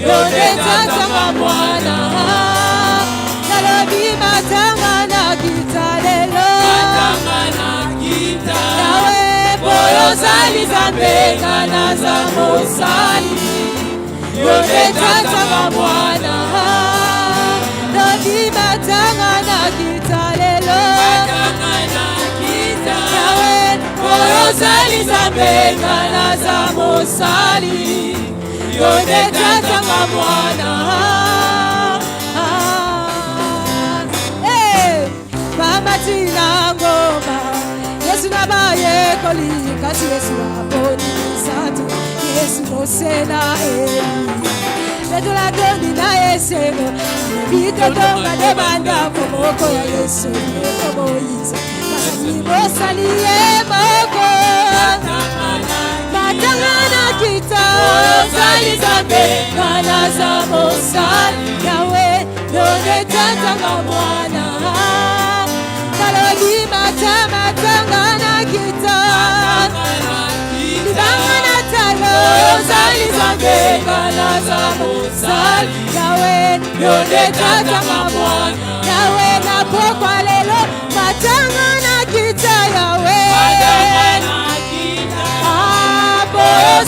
yonde tata mwana nalobi matangana kitalelo yawe boyo zali zambeka naza mosali yonde tata mwana nalobi matangana kitalelo yawe boyo zali zambeka naza mosali yonde tata mwana Pamatina ngoma Yesu nabaye koli Kasi Yesu waponi sato Yesu mosena Medula doni na yeseno Vito tonga debanda Komoko ya Yesu Komo Isa Kasi mosaliye moko Matangana kita Zali zambe Kana za mosali Yawe Yonde tata mwana Nalobi matangana kita Libangana talo Zali zambe Kana za mosali Yawe Yonde tata mwana Yawe napokwa lelo Matangana kita Yawe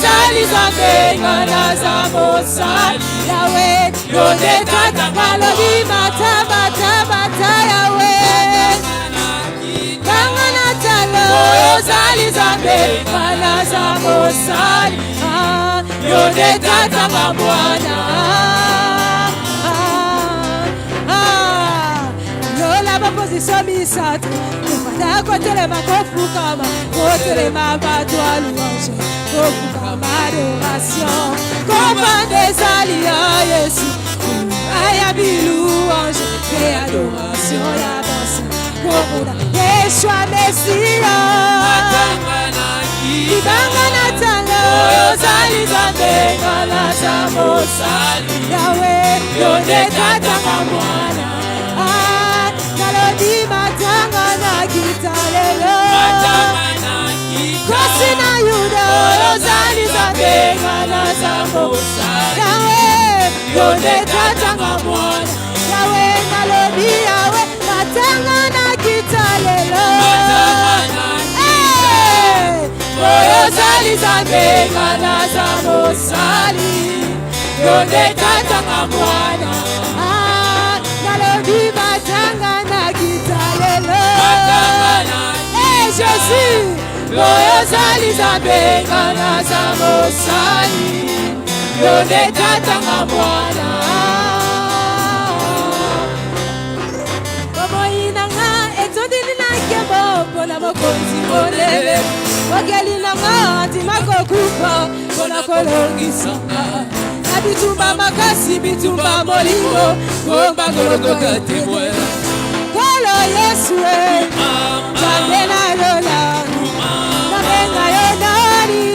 Zali zambe Kana za mosali Yawe Yonde tata Nalobi matangana Yawe Tangana talo Zali zambe Kana za mosali Yonde tata mwana Yola baposition misatu Kumada kotele makofukama Kotele mabatwa louange Kofukama adoration Komande zali ya Yesu Aya bilouange Et adoration ya danse Komuna Yeshua Messia Ibangana talo Zali zambe Kana za mosali Yawe Yonde tata mwana Nalobi matangana kitalelo Kosi na yuda Zali zambe Kana za mosali Yawe Yonde tata mwana Yawe nalobi yawe matangana kitalelo Boyo zali zambe Kana za mosali Yonde tata mwana Nalobi matangana kitalelo Jésus Boyo zali zambe Kana za mosali Yonde tata mwana Pona mokonzi molele Wakeli nanga antimako kupa Pona kolongisanga Na bitumba makasi bitumba molimo Komba kolokota temwe Kolo Yesue Jambe na lola Namenga yonari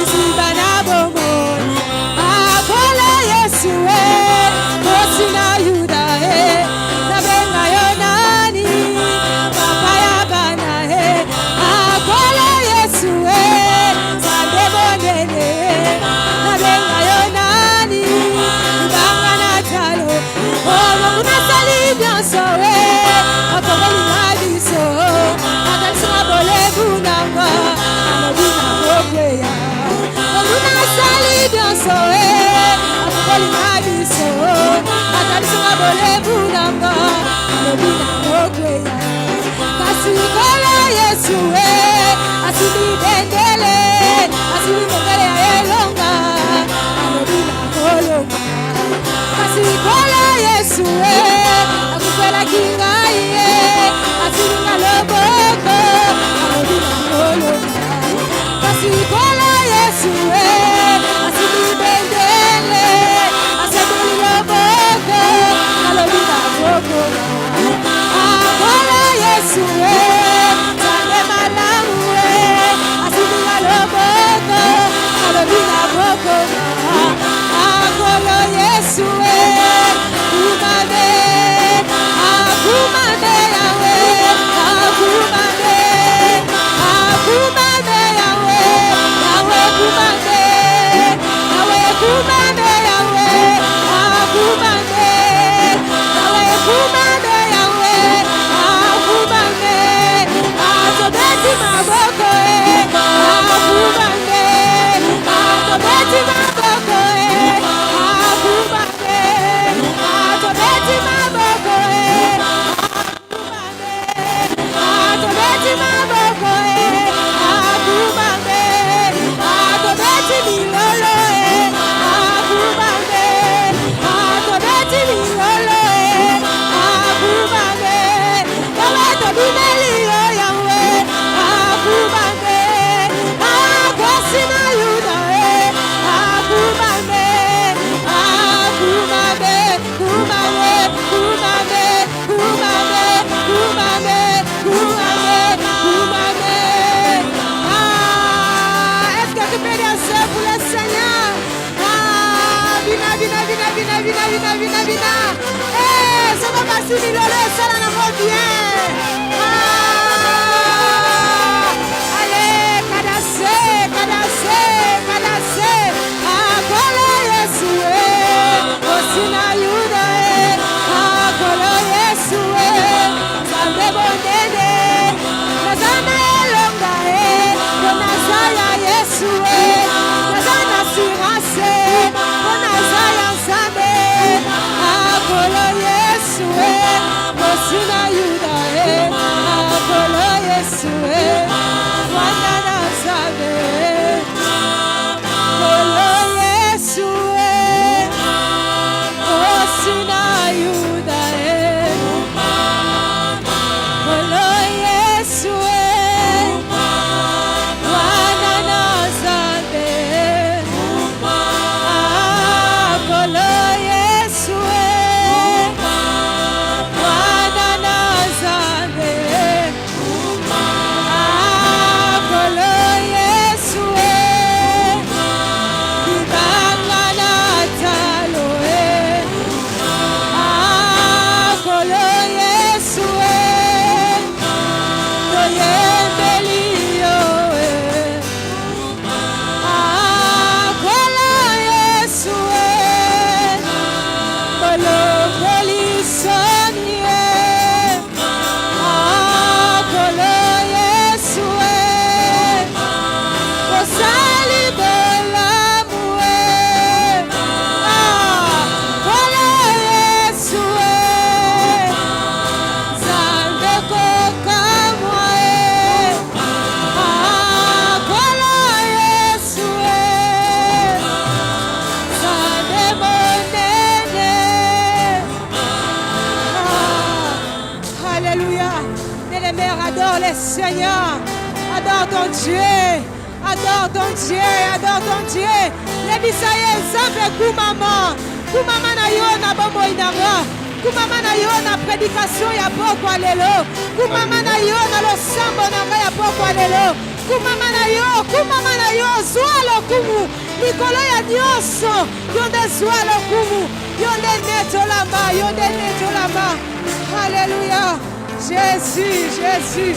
Isiba na bongo Kolo Yesue Kosi na yuda Namenga yonari Yesu, ça va passer milolé, ça n'a pas bien. Allez, cadassé. Akolo Yesue, osina yuda akolo Yesue, zambe bonene, nazana elonga konazaya Yesue, nazana sirase, konazaya zambe, akolo Yesue, osina yuda akolo Yesue, wanana zambe. Seigneur, adore ton Dieu, adore ton Dieu. Les Bissaïens, ça fait Koumama na yo na bombo inara, Koumama na yo na prédication ya poko alelo, Koumama na yo na lo sambo na ya poko alelo, Koumama na yo, zwalo kumu, Nikolo ya nyoso, yonde zwalo kumu, yonde neto lama, Alléluia, Jésus.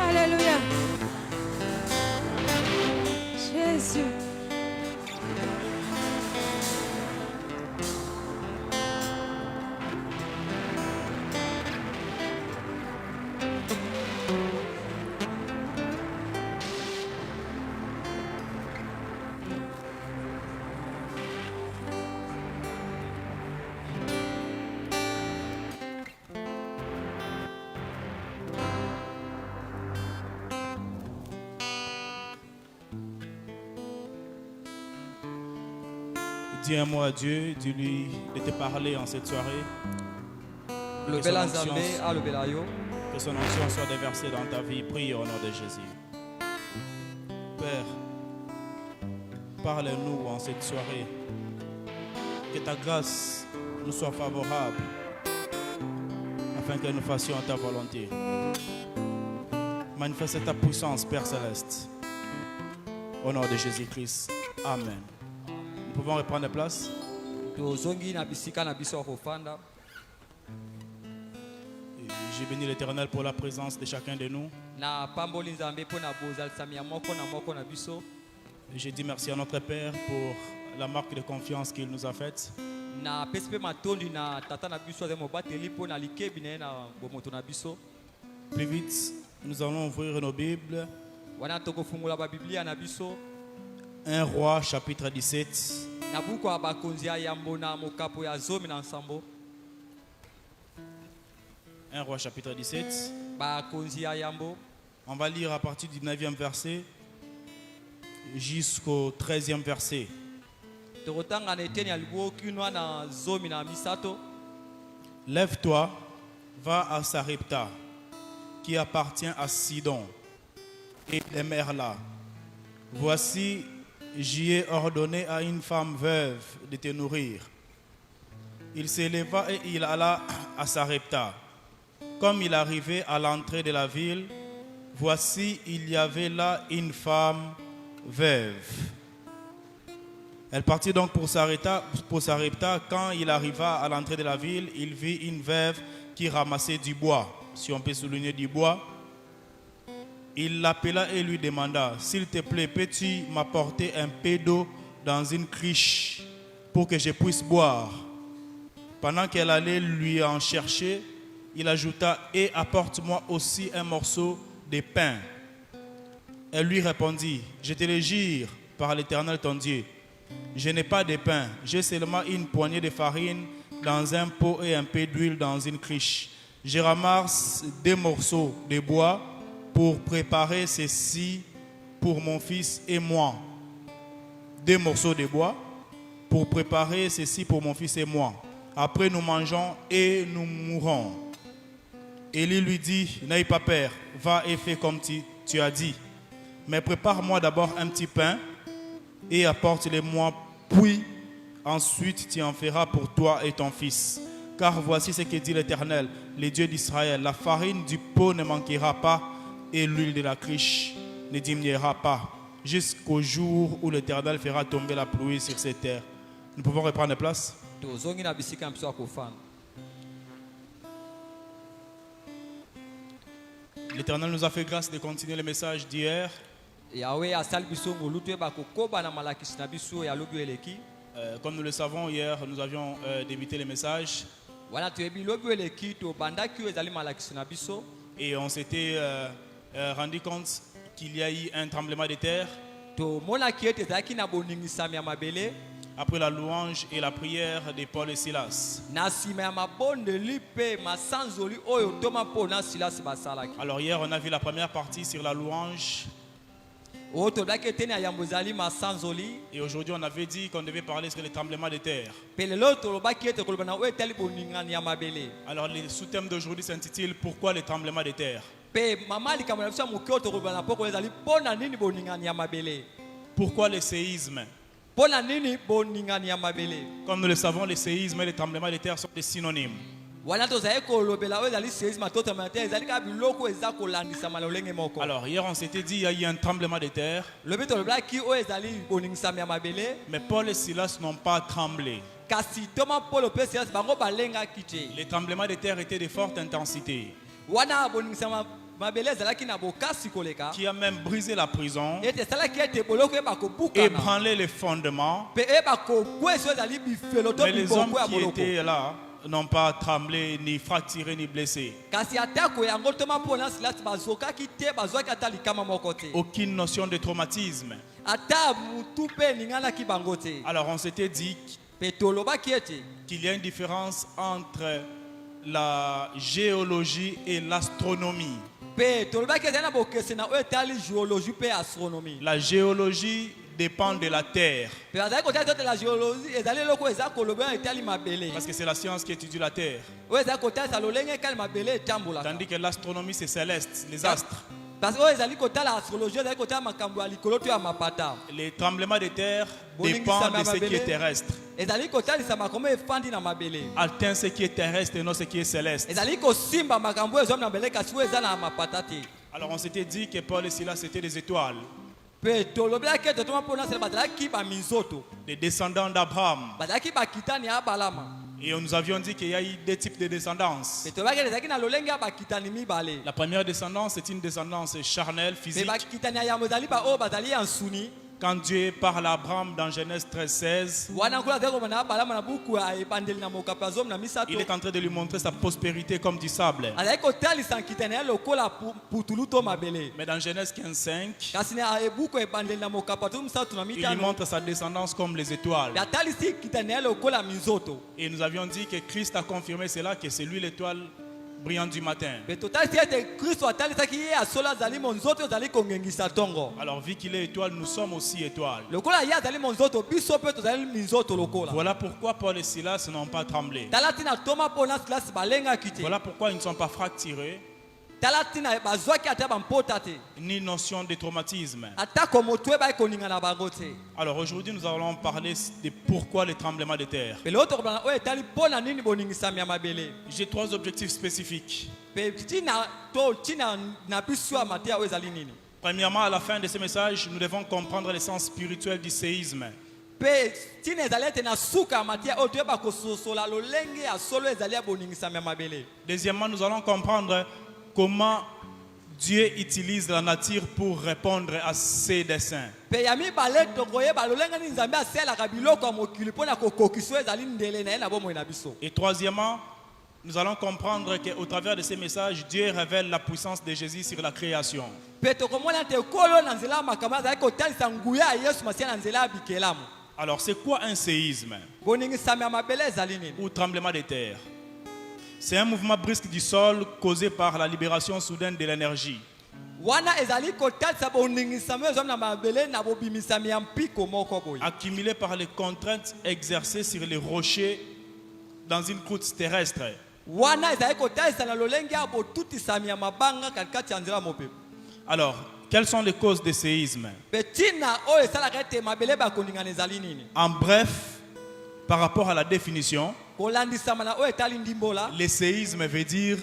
Alléluia. Jésus. Dis un mot à Dieu, dis-lui de te parler en cette soirée. Que son onction soit déversée dans ta vie. Prie au nom de Jésus. Père, parle-nous en cette soirée. Que ta grâce nous soit favorable afin que nous fassions ta volonté. Manifeste ta puissance, Père Céleste. Au nom de Jésus-Christ. Amen. Nous pouvons reprendre place. J'ai béni l'Éternel pour la présence de chacun de nous. J'ai dit merci à notre Père pour la marque de confiance qu'il nous a faite. Plus vite, nous allons ouvrir nos Bibles. 1 Roi chapitre 17. 1 Roi chapitre 17. On va lire à partir du 9e verset jusqu'au 13e verset. Lève-toi, va à Sarepta, qui appartient à Sidon, et les mers là. Voici, j'y ai ordonné à une femme veuve de te nourrir. Il s'éleva et il alla à Sarepta. Comme il arrivait à l'entrée de la ville, voici, il y avait là une femme veuve. Elle partit donc pour Sarepta. Quand il arriva à l'entrée de la ville, il vit une veuve qui ramassait du bois. Si on peut souligner du bois. Il l'appela et lui demanda, s'il te plaît, peux-tu m'apporter un peu d'eau dans une cruche pour que je puisse boire? Pendant qu'elle allait lui en chercher, il ajouta, et apporte-moi aussi un morceau de pain. Elle lui répondit, je te le jure par l'Éternel ton Dieu, je n'ai pas de pain, j'ai seulement une poignée de farine dans un pot et un peu d'huile dans une cruche. Je ramasse 2 morceaux de bois pour préparer ceci pour mon fils et moi. 2 morceaux de bois pour préparer ceci pour mon fils et moi. Après nous mangeons et nous mourrons. Élie lui dit, n'aie pas peur, va et fais comme tu as dit. Mais prépare-moi d'abord un petit pain et apporte-le-moi, puis ensuite tu en feras pour toi et ton fils. Car voici ce que dit l'Éternel, le Dieu d'Israël, la farine du pot ne manquera pas et l'huile de la cruche ne diminuera pas, jusqu'au jour où l'Éternel fera tomber la pluie sur cette terre. Nous pouvons reprendre place. L'Éternel nous a fait grâce de continuer le message d'hier. Comme nous le savons, hier, nous avions débuté le message. Et on s'était rendu compte qu'il y a eu un tremblement de terre. Après la louange et la prière de Paul et Silas. Alors hier, on a vu la première partie sur la louange. Et aujourd'hui, on avait dit qu'on devait parler sur les tremblements de terre. Alors le sous-thème d'aujourd'hui s'intitule « Pourquoi les tremblements de terre ?» Pourquoi le séisme? Comme nous le savons, le séisme et les tremblements de terre sont des synonymes. Alors hier on s'était dit qu'il y a eu un tremblement de terre. Mais Paul et Silas n'ont pas tremblé. Les tremblements de terre étaient de forte intensité, qui a même brisé la prison, ébranlé les fondements. Mais les hommes qui étaient là n'ont pas tremblé, ni fracturé, ni blessé. Aucune notion de traumatisme. Alors on s'était dit qu'il y a une différence entre la géologie et l'astronomie. La géologie dépend de la terre. Parce que c'est la science qui étudie la terre. Tandis que l'astronomie c'est céleste, les astres. Les tremblements de terre dépendent de ce qui est terrestre. Atteint ce qui est terrestre et non ce qui est céleste. Alors on s'était dit que Paul et Silas étaient des étoiles, des descendants d'Abraham. Et nous avions dit qu'il y a eu 2 types de descendance. La première descendance est une descendance charnelle, physique. Quand Dieu parle à Abraham dans Genèse 13:16, il est en train de lui montrer sa prospérité comme du sable. Mais dans Genèse 15:5, il lui montre sa descendance comme les étoiles. Et nous avions dit que Christ a confirmé cela, que c'est lui l'étoile brillante du matin. Alors vu qu'il est étoile, nous sommes aussi étoiles. Voilà pourquoi Paul et Silas n'ont pas tremblé. Voilà pourquoi ils ne sont pas fracturés, ni notion de traumatisme. Alors aujourd'hui nous allons parler de pourquoi les tremblements de terre. J'ai 3 objectifs spécifiques. Premièrement, à la fin de ce message, nous devons comprendre l'essence spirituelle du séisme. Pe tina ezali ete na suka matia oyo toyeba kososola lolenge ya solo ezali ya boningisami ya mabele. Deuxièmement, nous allons comprendre comment Dieu utilise la nature pour répondre à ses desseins. Pe ya mibale tokoyeba lolenge nini nzambe asalaka biloko ya mokili mpo na kokokisa oyo ezali ndele na ye na bomoi na biso. Et troisièmement, nous allons comprendre qu'au travers de ces messages, Dieu révèle la puissance de Jésus sur la création. Pe tokomona ete kolo na nzela ya makambo azali kotalisa nguya ya yesu masiya na nzela ya bikelamu. Alors, c'est quoi un séisme Boningisami ya mabele ezali nini? ou tremblement de terre? C'est un mouvement brusque du sol causé par la libération soudaine de l'énergie. Wana ezali kotalisa boningisami oyo ezwami na mabele na bobimisami ya mpiko moko boye. Accumulé par les contraintes exercées sur les rochers dans une croûte terrestre. Wana ezali kotalisa na lolenge ya botutisami ya mabanga katikati ya nzela mopepe. Alors, quelles sont les causes des séismes? Betina oyo esalaka ete mabele bakoningana ezali nini? En bref, par rapport à la définition, Kolandisama na oyo etali ndimbola. le séisme veut dire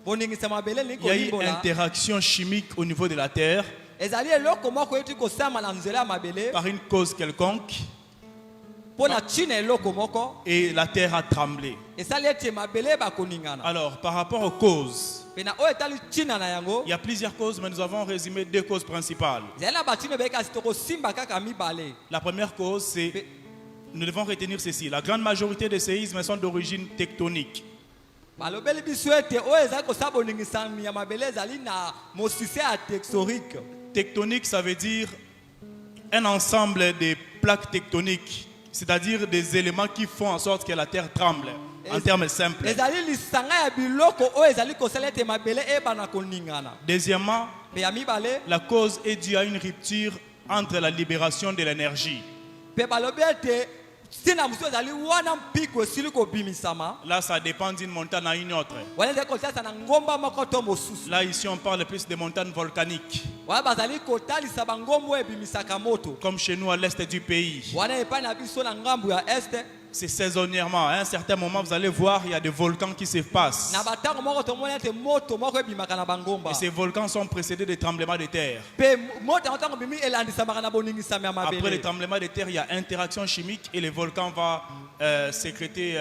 Boningisama mabele ni qu'il y a une kolimbola. interaction chimique au niveau de la terre Ezali eloko moko eti kosama na nzela ya mabele par une cause quelconque pona tina eloko moko et la terre a tremblé. esali ete mabele bakoningana. Alors, par rapport aux causes, Pena oyo etali tina na yango il y a plusieurs causes, mais nous avons résumé deux causes principales. ezali na batina ebeki tokosimba kaka mibale. La première cause, c'est, nous devons retenir ceci, la grande majorité des séismes sont d'origine tectonique. Balobeli biso ete oyo ezali kosala boningisami ya mabele ezali na mosise ya texorique. Tectonique, ça veut dire un ensemble de plaques tectoniques, c'est-à-dire des éléments qui font en sorte que la terre tremble, en termes simples. Ezali lisanga ya biloko oyo ezali kosala ete mabele ebana koningana. Deuxièmement, Pe ya mibale la cause est due à une rupture entre la libération de l'énergie. pe balobi ete tina mosusu ezali wana mpiko esili kobimisama. Là, ça dépend d'une montagne à une autre. Wana ezali kotalisa na ngomba moko to mosusu. Là, ici, on parle plus des montagnes volcaniques, Wana bazali kotalisa bangomba oyo ebimisaka moto. comme chez nous à l'est du pays. Wana epai na biso na ngambu ya este. C'est saisonnièrement. À un certain moment, vous allez voir, il y a des volcans qui se passent. Na batango moko tomoni ete moto moko ebimaka na bangomba. Et ces volcans sont précédés de tremblements de terre. Pe moto yango ntango bimi elandisamaka na boningisami ya Après les mabele. tremblements de terre, il y a interaction chimique et le volcan va sécréter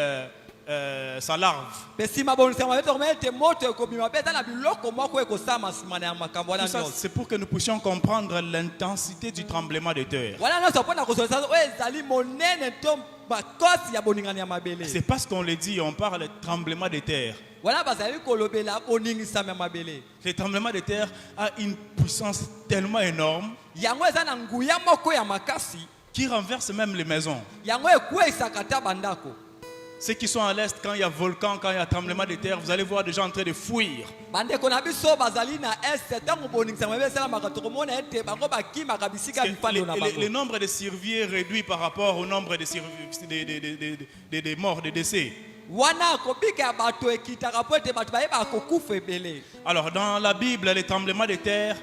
sa larve. Pe nsima boningisami ya mabele tokomoni ete moto ekobima pe eza na biloko moko ekosama nsima na ya makambo wana Tout ça, nyonso. c'est pour que nous puissions comprendre l'intensité du tremblement de terre. Wana nyonso mpona kosolisa oyo ezali monene to makosi ya boningani ya mabele. C'est parce qu'on le dit, on parle de tremblement de terre. Wana bazali kolobela boningisami ya mabele. Le tremblement de terre a une puissance tellement énorme Yango eza na nguya moko ya makasi. qui renverse même les maisons. Yango ekweyisaka ata bandako. Ceux qui sont à l'est, quand il y a volcan, quand il y a tremblement de terre, vous allez voir des gens en train de fuir. Bandeko na biso bazali na este ntango boningisami ya mabele esalamaka tokomona ete bango bakimaka bisika ya Parce que bifando na bango. le nombre de survie est réduit par rapport au nombre de morts, de décès. Wana kobika ya bato ekitaka po ete bato bayeba kokufa ebele. Alors, dans la Bible, les tremblements de terre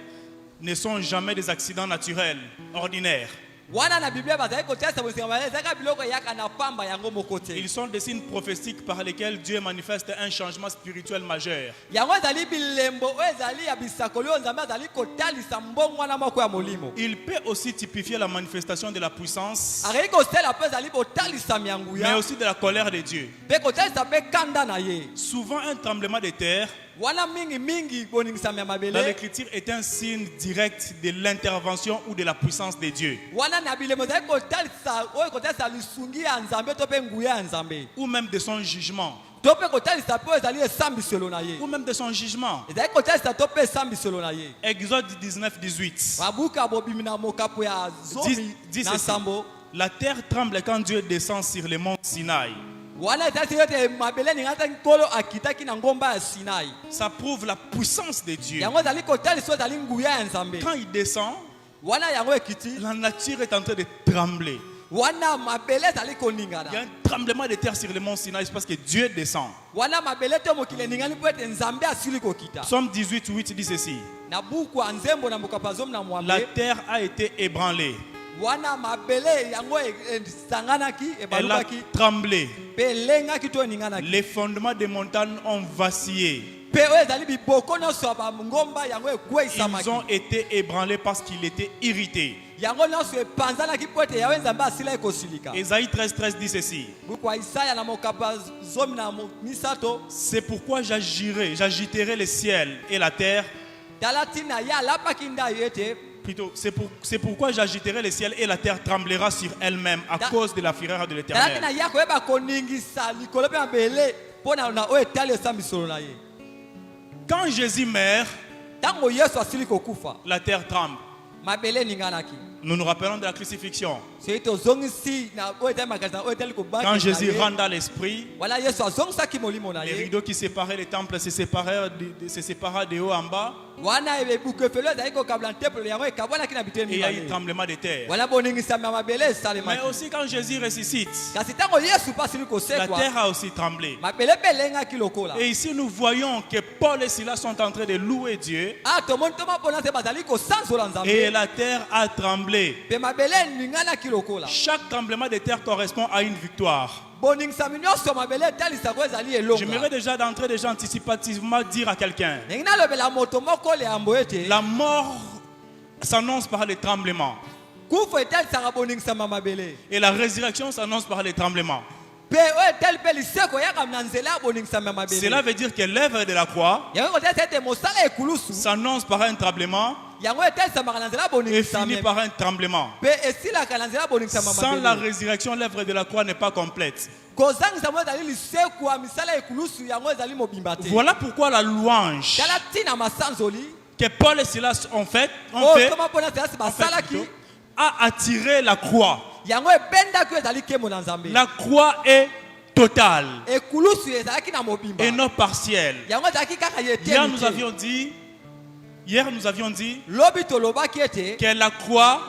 ne sont jamais des accidents naturels, ordinaires. Wana na Biblia bazali kotiasa boningisami ya mabele ezaka biloko eyaka na pamba yango moko te. Ils sont des signes prophétiques par lesquels Dieu manifeste un changement spirituel majeur. Yango ezali bilembo oyo ezali ya bisakoli oyo nzambe azali kotalisa mbongo wana moko ya molimo. Il peut aussi typifier la manifestation de la puissance, Akei kosala mpe ezali botalisami ya mais nguya aussi de la colère de Dieu. mpe kotalisa mpe kanda na ye. Souvent, un tremblement de terre, Wana mingi boningisami ya dans mabele l'écriture, est un signe direct de l'intervention ou de la puissance de Dieu. wana na bilembo ezali kotalisa oyo kotalisa lisungi ya nzambe to mpe nguya ya nzambe Ou même de son jugement. to mpe kotalisa mpe oyo ezali esambiselo na ye. Ou même de son jugement. Ezali kotalisa to mpe esambiselo na ye. Exode 19, 18. Babuka bobimi na mokapo ya zomi Dis na ceci. nsambo. La terre tremble quand Dieu descend sur le mont Sinaï. Wana etalisi ete mabele ningataki nkolo akitaki na ngomba ya Sinai. Ça prouve la puissance de Dieu. Yango ezali kotalisa oyo ezali nguya ya nzambe. Quand il descend, Wana yango ekiti. la nature est en train de trembler. Wana mabele ezali koningana. Il y a un tremblement de terre sur le mont Sinaï, c'est parce que Dieu descend. Wana mabele te mokili eningani mpo ete nzambe asili kokita. Psaume 18, 8 dit ceci. Na buku ya nzembo na mokapo ya zomi na La mwambe. terre a été ébranlée. Wana mabele yango esanganaki Elle a ebalukaki tremblé. mpe elengaki to eninganaki. Les fondements des montagnes ont vacillé. Pe oyo ezali biboko nyonso ya bangomba yango ekweyisamaki. Ils ont été ébranlés parce qu'ils étaient irrités. Yango nyonso epanzanaki mpo ete yawe nzambe asila ekosilika. Ésaïe 13 dit ceci. Buku ya Isaya na mokapa zomi na misato. C'est pourquoi j'agiterai le ciel et la terre. Tala ntina ye alapaki ndayi ete. Plutôt, c'est pourquoi j'agiterai le ciel et la terre tremblera sur elle-même à cause de la fureur de l'Éternel. Tala ntina ye akoyeba koningisa likolo mpe mabele mpo na oyo etali esambisolo na ye. Quand Jésus meurt, Tango Yesu asili kokufa. la terre tremble. Mabele ninganaki. Nous nous rappelons de la crucifixion. Quand Jésus rentre dans l'esprit, les les rideaux qui séparaient les temples se sépara de haut en bas. Et il y a eu tremblement de terre. Mais aussi quand Jésus ressuscite, la terre a aussi tremblé. Et ici nous voyons que Paul et Silas sont en train de louer Dieu. Et la terre a tremblé. Chaque tremblement de terre correspond à une victoire. J'aimerais déjà d'entrer déjà anticipativement dire à quelqu'un: la mort s'annonce par les tremblements. Et la résurrection s'annonce par les tremblements. Cela veut dire que l'œuvre de la croix s'annonce par un tremblement et finit par un tremblement. Sans la résurrection, l'œuvre de la croix n'est pas complète. Voilà pourquoi la louange que Paul et Silas ont fait a attiré la croix. La croix est totale et non partielle. Hier nous avions dit que la croix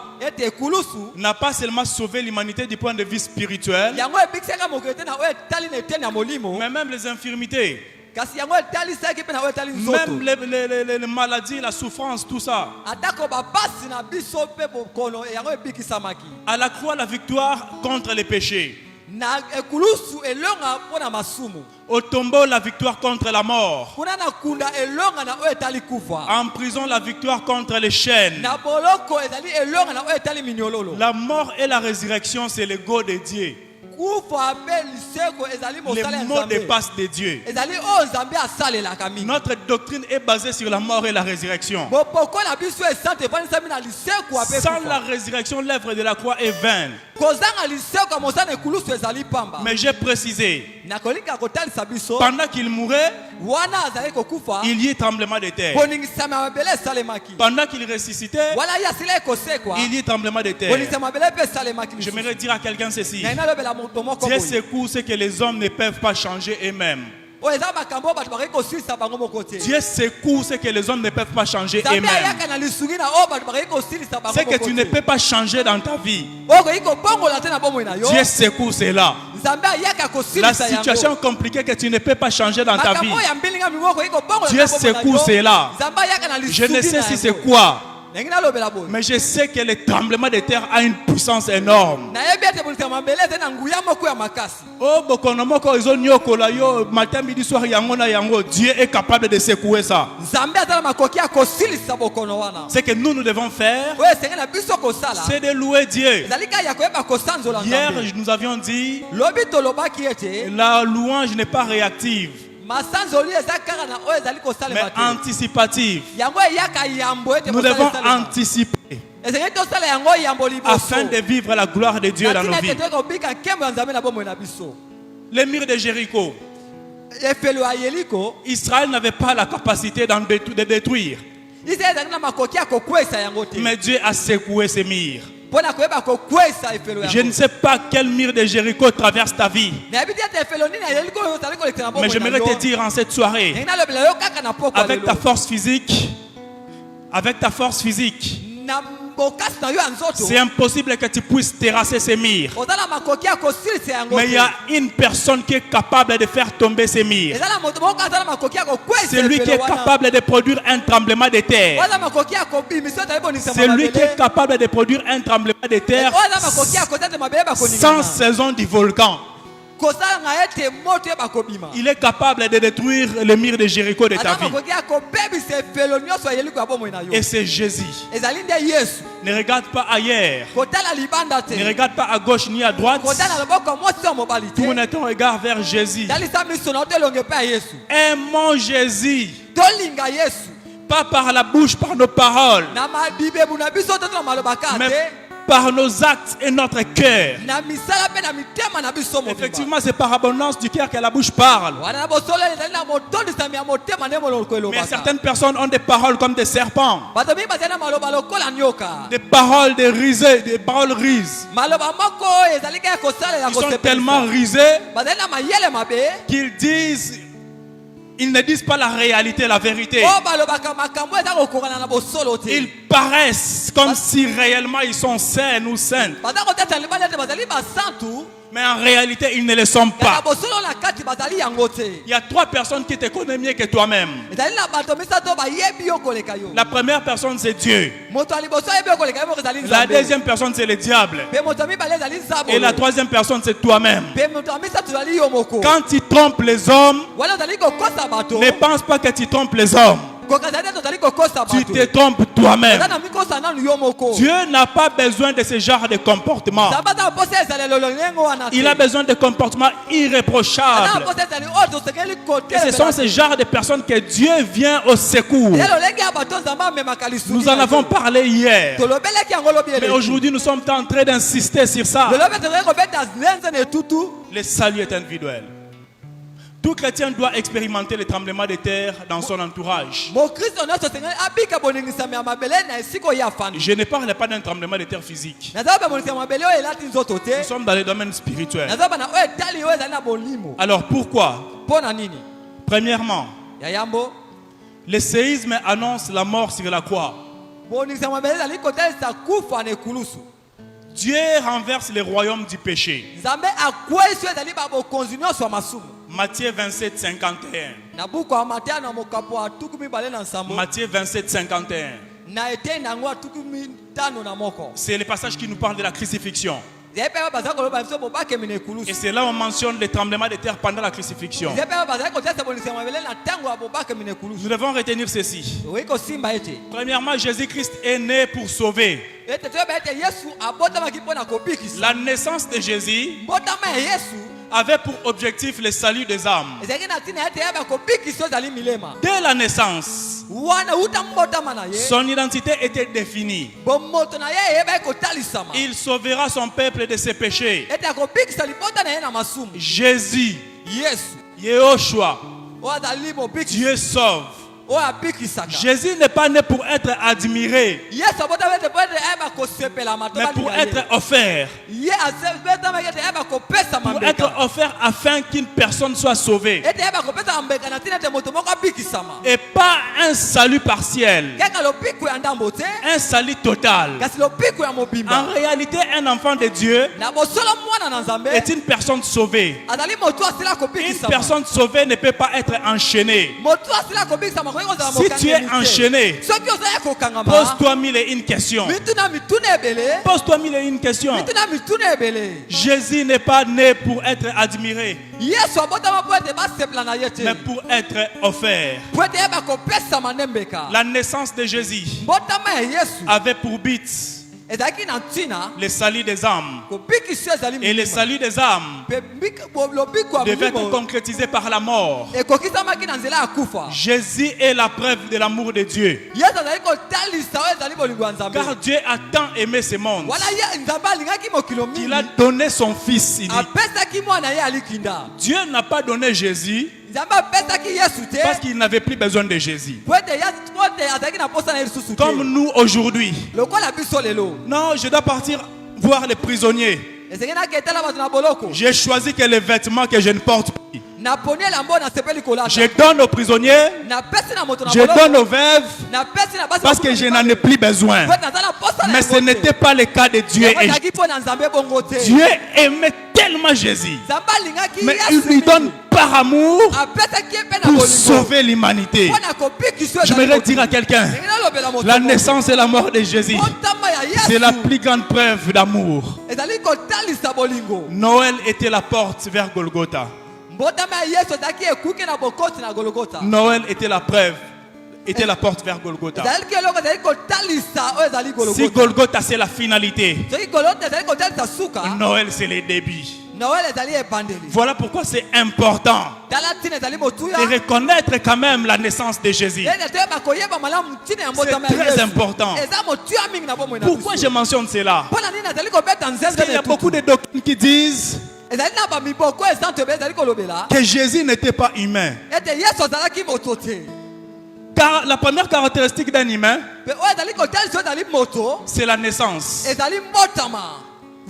n'a pas seulement sauvé l'humanité du point de vue spirituel, mais même les infirmités, même les maladies, la souffrance, tout ça. À la croix, la victoire contre les péchés. Au tombeau, la victoire contre la mort. En prison, la victoire contre les chaînes. La mort et la résurrection, c'est le go de Dieu. Les mots dépassent de Dieu. Notre doctrine est basée sur la mort et la résurrection. Sans la résurrection, l'œuvre de la croix est vaine. Mais j'ai précisé, pendant qu'il mourait, il y a tremblement de terre. Pendant qu'il ressuscitait, il y a tremblement de terre. J'aimerais dire à quelqu'un ceci: Dieu secoue ce que les hommes ne peuvent pas changer eux-mêmes. Dieu secoue ce que les hommes ne peuvent pas changer eux-mêmes. Ce que tu ne peux pas changer dans ta vie, Dieu secoue cela. La situation compliquée que tu ne peux pas changer dans ta vie, Dieu secoue cela. Je ne sais si c'est quoi, mais je sais que le tremblement de terre a une puissance énorme. Dieu est capable de secouer ça. Ce que nous devons faire, c'est de louer Dieu. Hier, nous avions dit, la louange n'est pas réactive, mais anticipative. Nous devons anticiper afin de vivre la gloire de Dieu dans nos vies. Les murs de Jéricho, Israël n'avait pas la capacité de détruire, mais Dieu a secoué ces murs. Je ne sais pas quel mur de Jéricho traverse ta vie, mais j'aimerais te dire en cette soirée, avec ta force physique, c'est impossible que tu puisses terrasser ces murs. Mais il y a une personne qui est capable de faire tomber ces murs. C'est lui qui est capable de produire un tremblement de terre. C'est lui qui est capable de produire un tremblement de terre sans saison du volcan. Il est capable de détruire les murs de Jéricho de ta vie. Et c'est Jésus. Ne regarde pas ailleurs. Ne regarde pas à gauche ni à droite. Tourne ton regard vers Jésus. Aimons Jésus. Pas par la bouche, par nos paroles, mais par nos actes et notre cœur. Effectivement, c'est par abondance du cœur que la bouche parle. Mais certaines personnes ont des paroles comme des serpents, des paroles de risées, des paroles rises. Ils sont tellement risés qu'ils disent, ils ne disent pas la réalité, la vérité. Ils paraissent comme si réellement ils sont saints ou saintes. Mais en réalité, ils ne le sont pas. Il y a 3 personnes qui te connaissent mieux que toi-même. La première personne, c'est Dieu. La deuxième personne, c'est le diable. Et la troisième personne, c'est toi-même. Quand tu trompes les hommes, ne pense pas que tu trompes les hommes. Tu te trompes toi-même. Dieu n'a pas besoin de ce genre de comportement. Il a besoin de comportements irréprochables. Et ce sont ces genres de personnes que Dieu vient au secours. Nous en avons parlé hier. Mais aujourd'hui, nous sommes en train d'insister sur ça. Le salut est individuel. Tout chrétien doit expérimenter le tremblement de terre dans son entourage. Je ne parle pas d'un tremblement de terre physique. Nous sommes dans le domaine spirituel. Alors pourquoi? Premièrement, le séisme annonce la mort sur la croix. Dieu renverse le royaume du péché. Matthieu 27, 51. Matthieu 27, 51. C'est le passage qui nous parle de la crucifixion. Et c'est là où on mentionne le tremblement de terre pendant la crucifixion. Nous devons retenir ceci. Premièrement, Jésus-Christ est né pour sauver. La naissance de Jésus avait pour objectif le salut des âmes. Dès la naissance, son identité était définie. Il sauvera son peuple de ses péchés. Jésus, Yehoshua, Dieu sauve. Jésus n'est pas né pour être admiré, mais pour être offert. Pour être offert afin qu'une personne soit sauvée. Et pas un salut partiel. Un salut total. En réalité, un enfant de Dieu est une personne sauvée. Une personne sauvée ne peut pas être enchaînée. Si tu es enchaîné, pose-toi mille et une questions. Pose-toi mille et une questions. Jésus n'est pas né pour être admiré, mais pour être offert. La naissance de Jésus avait pour but le salut des âmes. Et le salut des âmes devait être concrétisé par la mort. Jésus est la preuve de l'amour de Dieu. Car Dieu a tant aimé ce monde qu'il a donné son fils unique. Dieu n'a pas donné Jésus parce qu'il n'avait plus besoin de Jésus. Comme nous aujourd'hui. Non, je dois partir voir les prisonniers. J'ai choisi que les vêtements que je ne porte plus, je donne aux prisonniers, je donne aux veuves, parce que je n'en ai plus besoin. Mais ce n'était pas le cas de Dieu. Et Dieu aimait tellement Jésus, mais il lui donne par amour pour sauver l'humanité. Je voudrais dire à quelqu'un, la naissance et la mort de Jésus, c'est la plus grande preuve d'amour. kotalisa bolingo. Noël était la porte vers Golgotha. Mbotama ya Yesu ezalaki ekuke na bokoti na Golgotha. Noël était la preuve, était la porte vers Golgotha. Ezalaki eloko ezalaki kotalisa oyo ezali Golgotha. Si Golgotha c'est la finalité, Soki Golgotha ezalaki kotalisa suka, Noël c'est les débuts. Noël ezali ebandeli. Voilà pourquoi c'est important Tala tina ezali motuya. de reconnaître quand même la naissance de Jésus. C'est très important. Pourquoi je mentionne cela? Parce qu'il y a beaucoup de doctrines qui disent que Jésus n'était pas humain. Car la première caractéristique d'un humain, c'est la naissance.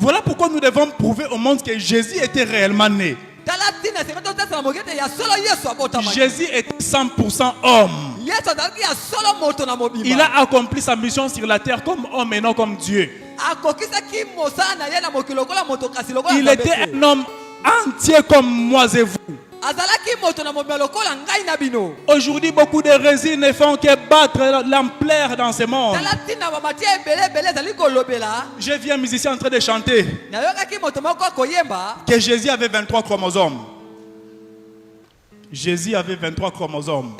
Voilà pourquoi nous devons prouver au monde que Jésus était réellement né. Jésus était 100% homme. Il a accompli sa mission sur la terre comme homme et non comme Dieu. Il était un homme entier comme moi et vous. Aujourd'hui, beaucoup de récits ne font que battre l'ampleur dans ce monde. J'ai vu un musicien en train de chanter que Jésus avait 23 chromosomes. Jésus avait 23 chromosomes.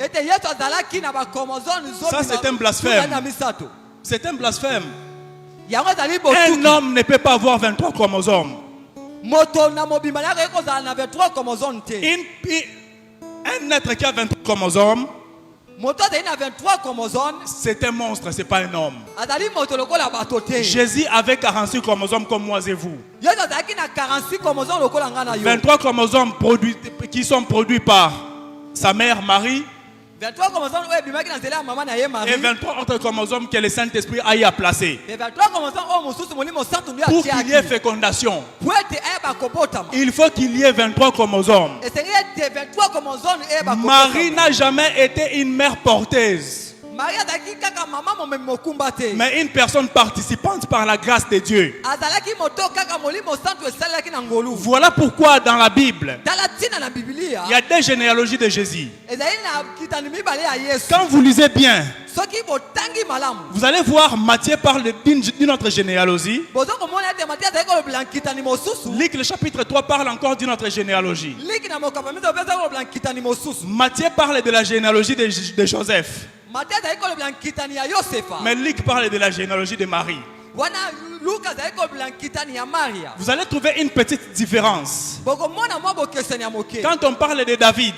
Ça, c'est un blasphème. C'est un blasphème. Un homme ne peut pas avoir 23 chromosomes. Un être qui a 23 chromosomes, c'est un monstre, c'est pas un homme. Jésus avait 46 chromosomes comme moi et vous. 23 chromosomes qui sont produits par sa mère Marie. Et 23 autres chromosomes que le Saint-Esprit a y à placer. Pour qu'il y ait fécondation, il faut qu'il y ait 23 chromosomes. Marie n'a jamais été une mère porteuse, mais une personne participante par la grâce de Dieu. Voilà pourquoi dans la Bible, il y a des généalogies de Jésus. Quand vous lisez bien, vous allez voir Matthieu parle d'une autre généalogie. Luc le chapitre 3 parle encore d'une autre généalogie. Matthieu parle de la généalogie de Joseph. Mais Luc parle de la généalogie de Marie. Vous allez trouver une petite différence. Quand on parle de David,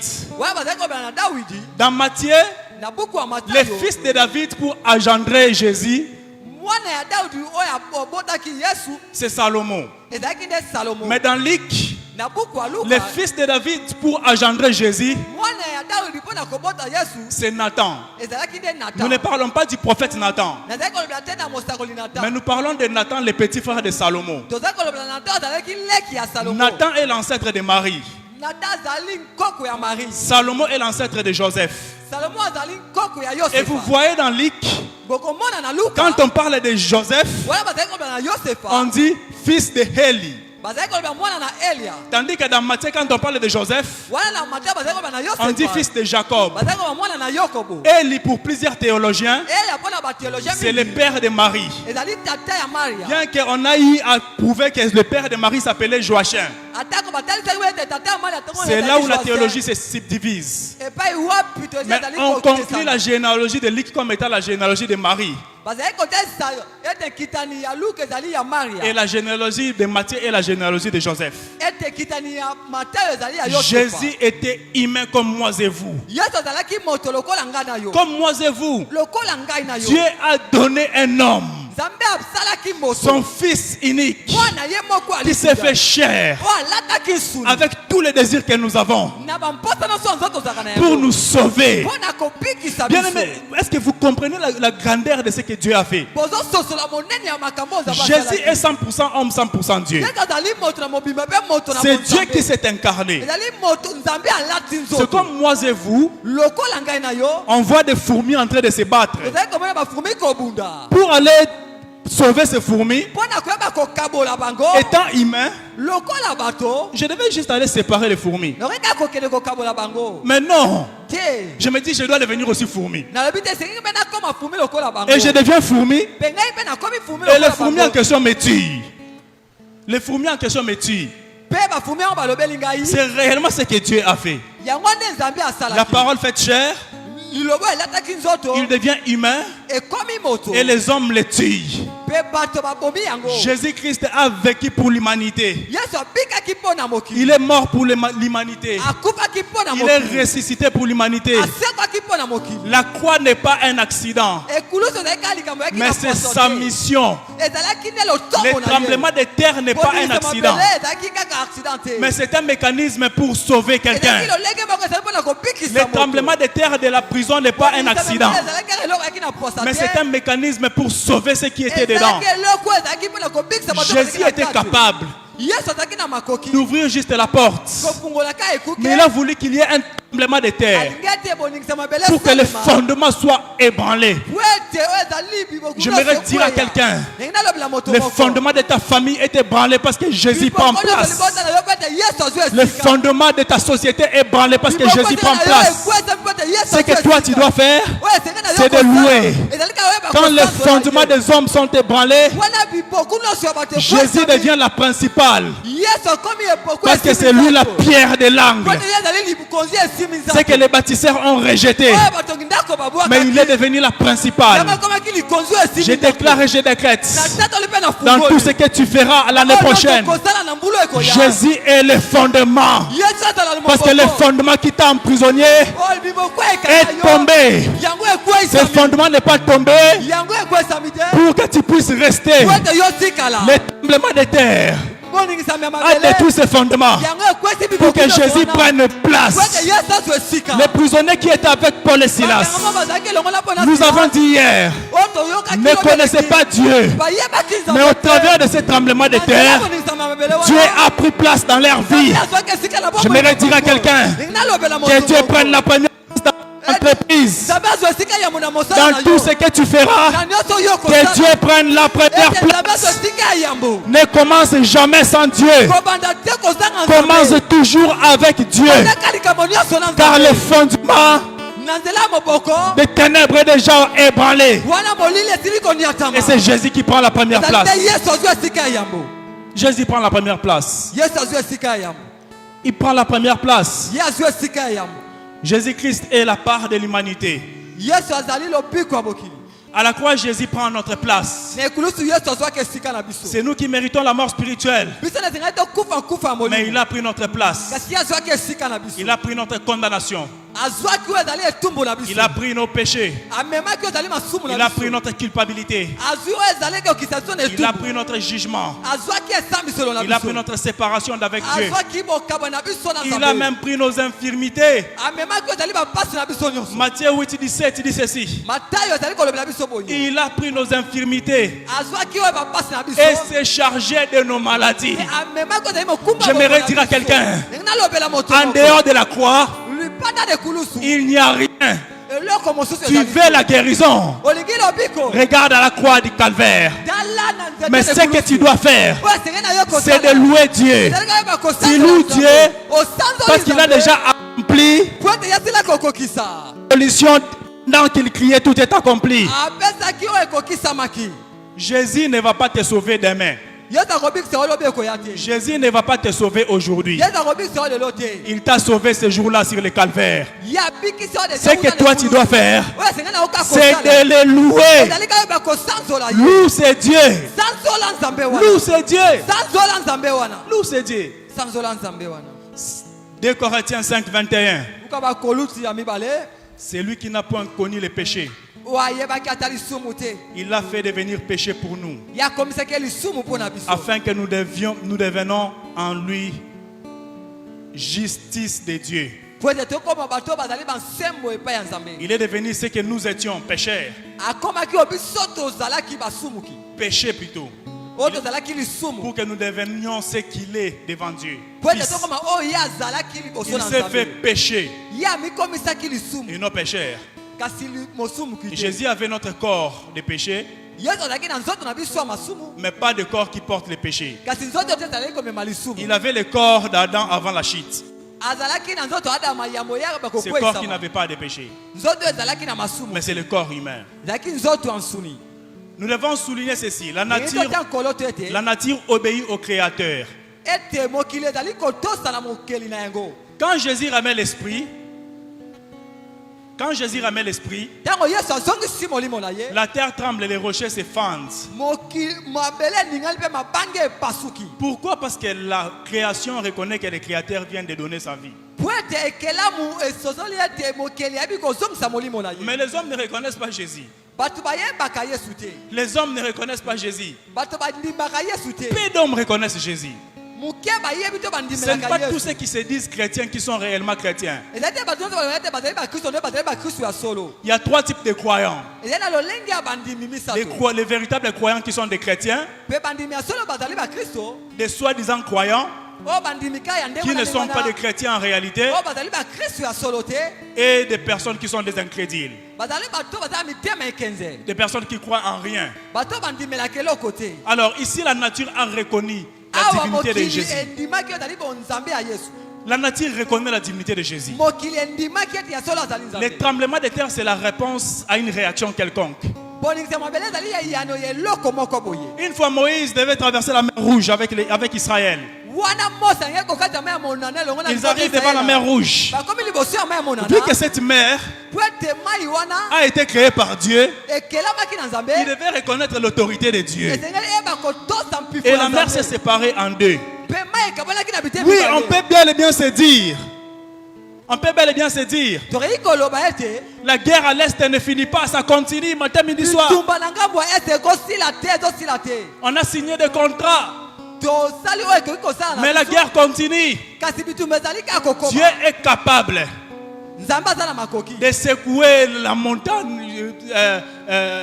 dans Matthieu, les fils de David pour engendrer Jésus, c'est Salomon. Mais dans Luc, les fils de David pour engendrer Jésus, c'est Nathan. Nous ne parlons pas du prophète Nathan, mais nous parlons de Nathan, le petit frère de Salomon. Nathan est l'ancêtre de Marie. Salomon est l'ancêtre de Joseph. Et vous voyez dans Luc, quand on parle de Joseph, on dit fils de Élie. Tandis que dans Matthieu, quand on parle de Joseph, on dit fils de Jacob. Élie, pour plusieurs théologiens, c'est le père de Marie. Bien qu'on a eu à prouver que le père de Marie s'appelait Joachim. C'est là où la théologie se subdivise. Mais on conclut la généalogie de Luc comme étant la généalogie de Marie. Et la généalogie de Matthieu est la généalogie de Joseph. Jésus était humain comme moi et vous. Comme moi et vous. Dieu a donné un homme, son fils unique, qui s'est fait chair avec tous les désirs que nous avons pour nous sauver. Bien aimé, est-ce que vous comprenez la grandeur de ce que Dieu a fait? Jésus est 100% homme, 100% Dieu. C'est Dieu qui s'est incarné. C'est comme moi et vous, on voit des fourmis en train de se battre pour aller sauver ces fourmis. Étant humain, je devais juste aller séparer les fourmis. Mais non, je me dis je dois devenir aussi fourmi. Et je deviens fourmi. Et les fourmis en question me tuent. Les fourmis en question me tuent. Pe bafumi yango balobeli ngai. C'est réellement ce que Dieu a fait. Yango nde Nzambe asalaki. La parole fait chair. Lilobo elataki nzoto. Il devient humain. Ekomi moto. Et les hommes le tuent. Pe bato babomi yango. Jésus-Christ a vécu pour l'humanité. Yesu abikaki mpo na mokili. Il est mort pour l'humanité. Akufaki mpo na Il mokili. est ressuscité pour l'humanité. Asekaki mpo na mokili. La croix n'est pas un accident, Ekulusu ezalaki likambo yaki na mais c'est poisson sa te. mission. Ezalaki nde lotombo Le na ye. tremblement de terre n'est pas un Bondingisa accident, mabele ezalaki kaka accident te. mais c'est un mécanisme pour sauver quelqu'un. Ezalaki lolenge moko ezali mpo na kobikisa Le moto. tremblement de terre de la prison n'est pas un accident, Ezalaki kaka eloko yaki na posa mais te. c'est un mécanisme pour sauver ceux qui étaient dedans. Ezalaki eloko ezalaki mpo na kobikisa bato Jésus bazalaki na était kati. capable Yesu azalaki na makoki d'ouvrir juste la porte, kofungolaka ekuke. mais il a voulu qu'il y ait un tremblement de terre alingi ete eboningisa mabele pour que les salema. fondements soient ébranlés. Po ete oyo ezali bibokulu J'aimerais nyonso dire à ekweya. quelqu'un, Ndenge nalobela moto les moko. fondements de ta famille est ébranlé parce que Jésus prend Biboko nyonso place. libota na yo po ete Yesu azwi Le esika. fondement de ta société est ébranlé parce que Biboko Jésus nyonso prend na yo place. ekweza po ete Yesu Ce azwi que toi tu esika. dois faire, Oyo esengeli na yo c'est de kosala. louer. Ezali kaka oyeba quand les kosanzola fondements ye. des hommes sont ébranlés, Wana bibokulu nyonso ya bato Jésus ekwezami. devient la principale Yesu akomi epoko parce que esimi c'est lui la nzambo. pierre de l'angle. Po ete ye ezali likonzi esimi nzambo. C'est que les bâtisseurs ont rejeté, Oyo batongi ndako babwakaki. mais il est devenu la principale. Yango akomaki likonzi oyo esimi Je nzambo. déclare et je décrète Na tata oli mpe na dans fungoli. tout ce que tu feras l'année Oyo prochaine, tokosala na mbulu ekoya. Jésus est le fondement. Yesu azala le Parce que le moboko. fondement qui t'a emprisonné Oyo biboko ekala est yo. tombé. Yango Ce ekwesami. fondement n'est pas tombé Yango ekwesami te. pour que tu puisses rester. Po ete yo tikala. Le tremblement de terre Boningisami ya a mabele. détruit ce fondement Yango ekwesi biboko pour que nyonso Jésus wana. prenne Po place. ete Yesu azwa esika. Les prisonniers qui étaient avec Paul et Silas, Yango bazalaki elongola mpo na nous Silas. avons dit hier, Oyo toyokaki ne lobi connaissaient eleki. pas Dieu. Bayebaki nzambe Mais au te. travers de ce tremblement de Na nzela terre, boningisami ya mabele wana. Dieu a pris place dans leur vie. Nzambe azwaki esika na bomoi J'aimerais na dire à bango. quelqu'un Ndenge nalobela moto que Dieu moko. prenne la première place dans l'entreprise, Nzambe azwa esika ya mona mosala na dans yo. tout ce que tu feras. Na nyonso yo Que kosala. Dieu prenne la première Ete Nzambe azwa place. esika ya yambo. Ne commence jamais sans Dieu. Kobanda te kozanga Commence Nzambe. toujours avec Dieu. Ondaka likambo nyonso na Car Nzambe. le fondement Na nzela ya moboko. des ténèbres est déjà ébranlé. Wana molili esili koniatama. Et c'est Jésus qui prend la première Ezali place. te Yesu azwa esika ya yambo. Jésus prend la première place. Yesu azwa esika ya yambo. Il prend la première place. Ye azwa esika ya yambo. Jésus-Christ est la part de l'humanité. Yesu azali lobiko ya mokili. À la croix, Jésus prend notre place. Na ekulusu Yesu azwaki esika na biso. C'est nous qui méritons la mort spirituelle. Biso na zingaki tokufa ya Mais molimo. il a pris notre place. Kasi ye azwaki esika na biso. Il a pris notre condamnation. Azwaki oyo ezali etumbu na biso. Il a pris nos péchés. Amemaki oyo ezali masumu na Il a biso. pris notre culpabilité. Azwi oyo ezalaki okisa biso na Il a etumbu. pris notre jugement. Azwaki esambiselo na Il a biso. pris notre séparation d'avec Dieu. Azwaki bokaba na biso na Il a Nzambe. même pris nos infirmités. Amemaki oyo ezali bapasi na biso nyonso. Matthieu 8, 17 dit ceci. Matayo ezali kolobela biso boye. Il a pris nos infirmités Azwaki oyo bapasi na biso. et s'est chargé de nos maladies. Amemaki oyo ezali mokumba J'aimerais boye dire na à biso. quelqu'un, Ndenge nalobela moto en moko. dehors de la croix, Lipanda de kulusu. il n'y a rien. Eloko mosusu Tu ezali. veux la guérison? Olingi lobiko. Regarde à la croix du calvaire. Tala na nzete Mais de ce que kulusu. tu dois faire, Oyo esengeli na yo c'est kosala. de louer Dieu. Ezali kaka yeba kosanzola Tu loues Nzambe. Dieu Osanzoli parce qu'il a Nzambe. déjà accompli Po ete ye asila kokokisa. la solution. Dans qu'il criait, tout est accompli. Apesaki oyo ekokisamaki. Jésus ne va pas te sauver demain. Yesu akobikisa oyo lobi ekoya te. Jésus ne va pas te sauver aujourd'hui. Yesu akobikisa oyo lelo te. Il t'a sauvé ce jour-là sur le calvaire. Ye abikisi oyo Ce que toi tu dois faire, oyo esengeli na yo kaka c'est kosala. de le louer. Ezali kaka yeba kosanzola ye. Loue c'est Dieu. Sanzola Nzambe wana. Loue c'est Dieu. Sanzola Nzambe wana. Loue c'est Dieu. Sanzola Nzambe wana. 2 Corinthiens 5, 21. Uka bakoluti ya mibale. C'est lui qui n'a point connu le péché. Wayebaki ata lisumu te. Il l'a fait devenir péché pour nous, Ye akomisaki lisumu mpo na biso. afin que nous devenons en lui justice de Dieu. Po ete tokoma bato bazali bansembo epai ya Nzambe. Il est devenu ce que nous étions, pécheurs. Akomaki oyo biso tozalaki basumuki. Péché plutôt. Oyo tozalaki lisumu. Pour que nous devenions ce qu'il est devant Dieu. Po ete Fils. tokoma oyo ye azalaki liboso Il na s'est fait Nzambe. péché Ye amikomisaki lisumu. et nos pécheurs. Kasi mosumuki te. Jésus avait notre corps de péché, Yesu azalaki na nzoto na biso ya masumu. mais pas de corps qui porte le péché. Kasi nzoto te ezalaki komema lisumu. Il avait le corps d'Adam avant la chute. Azalaki na nzoto adama yambo yaka Ce corps qui bakokwesama. n'avait pas de péché. Nzoto ezalaki na masumu. Mais c'est le corps humain. Ezalaki nzoto ya nsuni. Nous devons souligner ceci. La Ringi nature, totia nkolo to ete. la nature obéit au Créateur. Ete mokili ezali kotosana mokeli na yango. Quand Jésus ramène l'esprit, Ntango Yesu azongisi molimo na ye. la terre tremble et les rochers se fendent. Mabele ningani mpe mabange epasuki. Pourquoi? Parce que la création reconnaît que le Créateur vient de donner sa vie. Po ete ekelamu esozoli ete mokeli ayebi kozongisa molimo na ye. Mais les hommes ne reconnaissent pas Jésus. Bato bayembaka Yesu te. Les hommes ne reconnaissent pas Jésus. Bato bandimaka Yesu te. Peu d'hommes reconnaissent Jésus. Muke bayebi to Ce n'est bandimelaka pas Yesu. tous ceux qui se disent chrétiens qui sont réellement chrétiens. Ezali te bato nyonso balobaka ete bazali bakristo nde bazali bakristo ya solo. Il y a 3 types de croyants. Ezali na lolenge ya bandimi misato. Les véritables croyants qui sont des chrétiens, Pe bandimi ya solo bazali bakristo. des soi-disant croyants O bandimi ka ya ndenge qui ne sont pas des chrétiens en réalité, O bazali bakristo ya solo te. et des personnes qui sont des incrédules. Bazali bato bazali mitema ekenze. Des personnes qui croient en rien. Bato bandimelaka eloko te. Alors ici, la nature a reconnu la Awa divinité de mokili Jésus. endimaki ezali bonzambe ya Yesu. La nature reconnaît la divinité de Jésus. Mokili endimaki ete ya solo azali nzambe. Les tremblements de terre, c'est la réponse à une réaction quelconque. Boningisa mabele ezali ya yano ya eloko moko boye. Une fois, Moïse devait traverser la mer Rouge avec Israël. Wana Mose ngeke kokata ma ya monana longo na. Ils arrivent devant la mer Rouge. Bakomi liboso ya ma ya monana. Vu que cette mer Po ete mai wana a été créée par Dieu, ekelamaki na nzambe. il devait reconnaître l'autorité de Dieu. Esengeli eba kotosa mpifo Et ya la mer Nzambe. s'est séparée en deux. Pe mai ekabonaki na bitemi Oui, mibale. on peut bel et bien se dire. On peut bel et bien se dire. Toreyi koloba ete La guerre à l'Est ne finit pas, ça continue matin, midi, soir. bitumba na ngambo ya este ekosila te ezosila te. On a signé des contrats, Tosali oyo ekoki kosala na mais la biso. guerre continue. Kasi bitumba ezali kaka kokoma. Dieu est capable Nzambe aza na makoki. de secouer la montagne,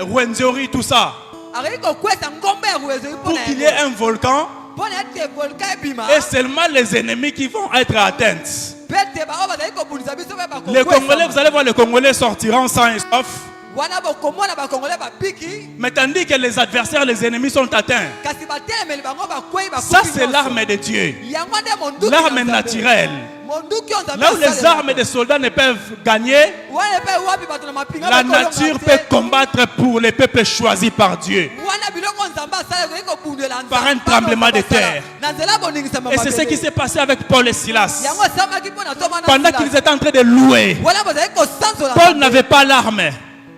Rwenzori, tout ça, Akoki kokwesa ngombe ya ruezo pour qu'il y ait un volcan, mpona ete volka ebima. et seulement les ennemis qui vont être atteints. Pete bao bazali kobundisa biso pe bakokwesa. Les Congolais, vous allez voir, les Congolais sortiront sains et saufs. Wana bokomona bakongole babiki. Mais tandis que les adversaires, les ennemis sont atteints. Kasi batelemeli bango bakwei bakufi. Ça, c'est l'arme de Dieu. Yango nde monduki L'arme ya Nzambe. naturelle. Monduki ya Nzambe Là où les asalelaka. armes des soldats ne peuvent gagner, Wana pe wapi bato na mapinga la bakolonga nature te. peut combattre pour les peuples choisis par Dieu. Wana biloko Nzambe asala ekoki kobundela Nzambe. Par un tremblement de terre. Na nzela boningisa Et c'est ce qui s'est passé avec Paul et Silas. Yango esamaki mpona Toma na Pendant Silas. qu'ils étaient en train de louer, Wana bazali kosanzola Paul Nzambe. n'avait pas l'arme.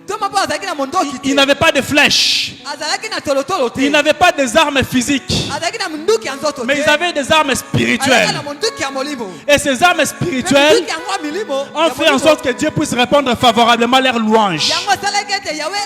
Toma mpo azalaki na mondoki te. Il n'avait pas de flèches. Azalaki na tolotolo te. Il n'avait pas des armes physiques. Azalaki na monduki ya nzoto te. Mais ils avaient des armes Azalaki spirituelles. na monduki ya molimo. Et ces armes Mais spirituelles monduki yango ya milimo, ont ya fait en molimo. sorte que Dieu puisse répondre favorablement à leurs louanges. Yango asalaki ete Yahweh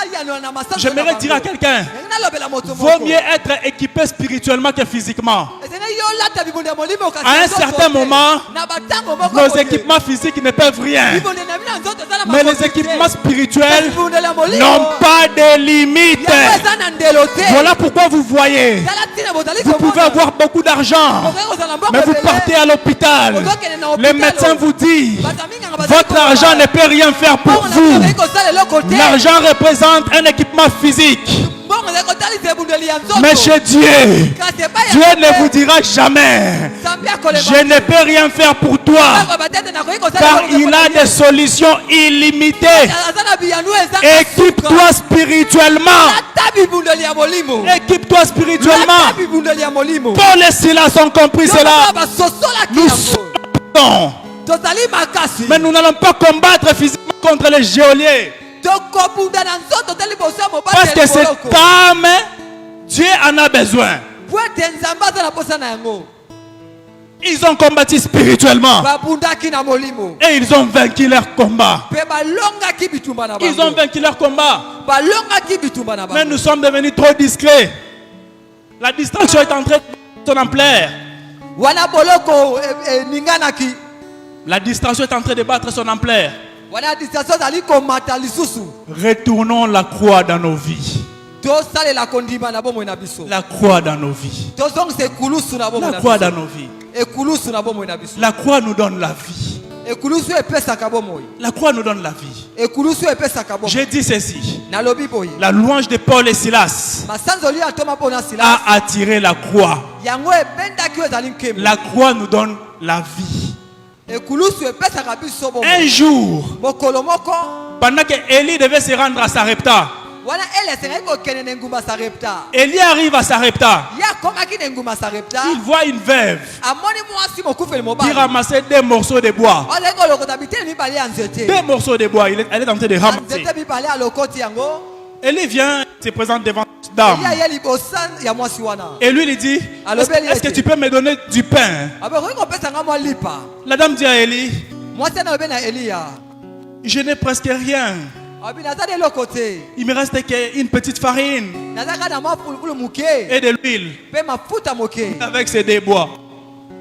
ayanola na masanzo na J'aimerais bango. dire à quelqu'un, Yango nalobela moto vaut moko. mieux être équipé spirituellement que physiquement. Ezenge yo lata bibondo ya molimo kasi À un nzoto certain te. moment, Na batango moko Nos boye. équipements physiques ne peuvent rien. Bibondo na bino ya nzoto eza na Mais makoki les équipements te. spirituels Kasi bibondo ya molimo, n'ont pas de limites. yango eza na ndelo te. Voilà pourquoi vous voyez, Tala ntina bozali vous pouvez komona. avoir beaucoup d'argent, Okoki kozala na mbongo mais vous ebele. partez à l'hôpital. Ozokende na Les hôpital. médecins vous disent, Bato mingi bazali votre koloba. argent ne peut rien faire pour Mbongo na vous. bino ezali kosala eloko te. L'argent représente un équipement physique. Mbongo ezali kotalisa ebundeli ya nzoto. Mais chez Dieu, Kasi epai ya Dieu Nzambe, ne vous dira jamais, Nzambe akoleba je ne peux rien faire pour toi, akoyeba te ete nakoki kosala car eloko il a te. des solutions illimitées. Aza na biyanu eza Équipe-toi spirituellement. ata bibundeli ya molimo. Équipe-toi spirituellement. Ata bibundeli ya molimo. Paul et Silas ont compris cela. basosolaki Nous yango. sommes. tozali makasi. Mais nous n'allons pas combattre physiquement contre les geôliers. tokobunda na nzoto te liboso ya mobali Parce que ya cette liboloko. âme, Dieu en a besoin. Po ete nzambe aza na posa na yango. Ils ont combattu spirituellement. babundaki na molimo. Et ils ont vaincu leur combat. Pe balongaki bitumba na Ils ont bango. vaincu leur combat. balongaki bitumba na Mais bango. nous sommes devenus trop discrets. La distraction est en train de prendre son ampleur. wana boloko eninganaki. La distraction est en train de battre son ampleur. wana distraction ezali komata lisusu. Retournons la croix dans nos vies. tosalela kondima na bomoi na biso. La croix dans nos vies. tozongisa ekulusu na bomoi La na croix dans biso. nos vies. ekulusu na bomoi na biso. La croix nous donne la vie. ekulusu epesaka bomoi. La croix nous donne la vie. ekulusu epesaka bomoi. J'ai dit ceci. nalobi boye. La louange de Paul et Silas masanzoli ya toma mpona Silas. a attiré la croix. yango ebendaki oyo ezali nkembo. La croix nous donne la vie. ekulusu epesaka biso bomoi. Un jour, mokolo moko pendant que Élie devait se rendre à Sarepta, wana Eli asengai kokende na ngumba Sarepta. Élie arrive à Sarepta. Ya komaki na ngumba Sarepta. Il voit une veuve Amoni mwasi mokufeli mobali. qui ramassait des morceaux de bois. Ole ko lokota biteli mibali ya nzete. Des morceaux de bois. Elle est en train de ramasser. Nzete mibali ya lokoti yango. Élie vient, se présente devant cette dame. Ya libosan ya mwasi wana. Et lui, il dit, est-ce que tu peux me donner du pain? Abe ko pesa nga mwa lipa. La dame dit à Élie, Mwasi na lobe na Elia. je n'ai presque rien. Abi nazade lokote. Il me reste qu'une petite farine Nazaka na mwa pulu muke. et de l'huile Pe mafuta moke. avec ces deux bois.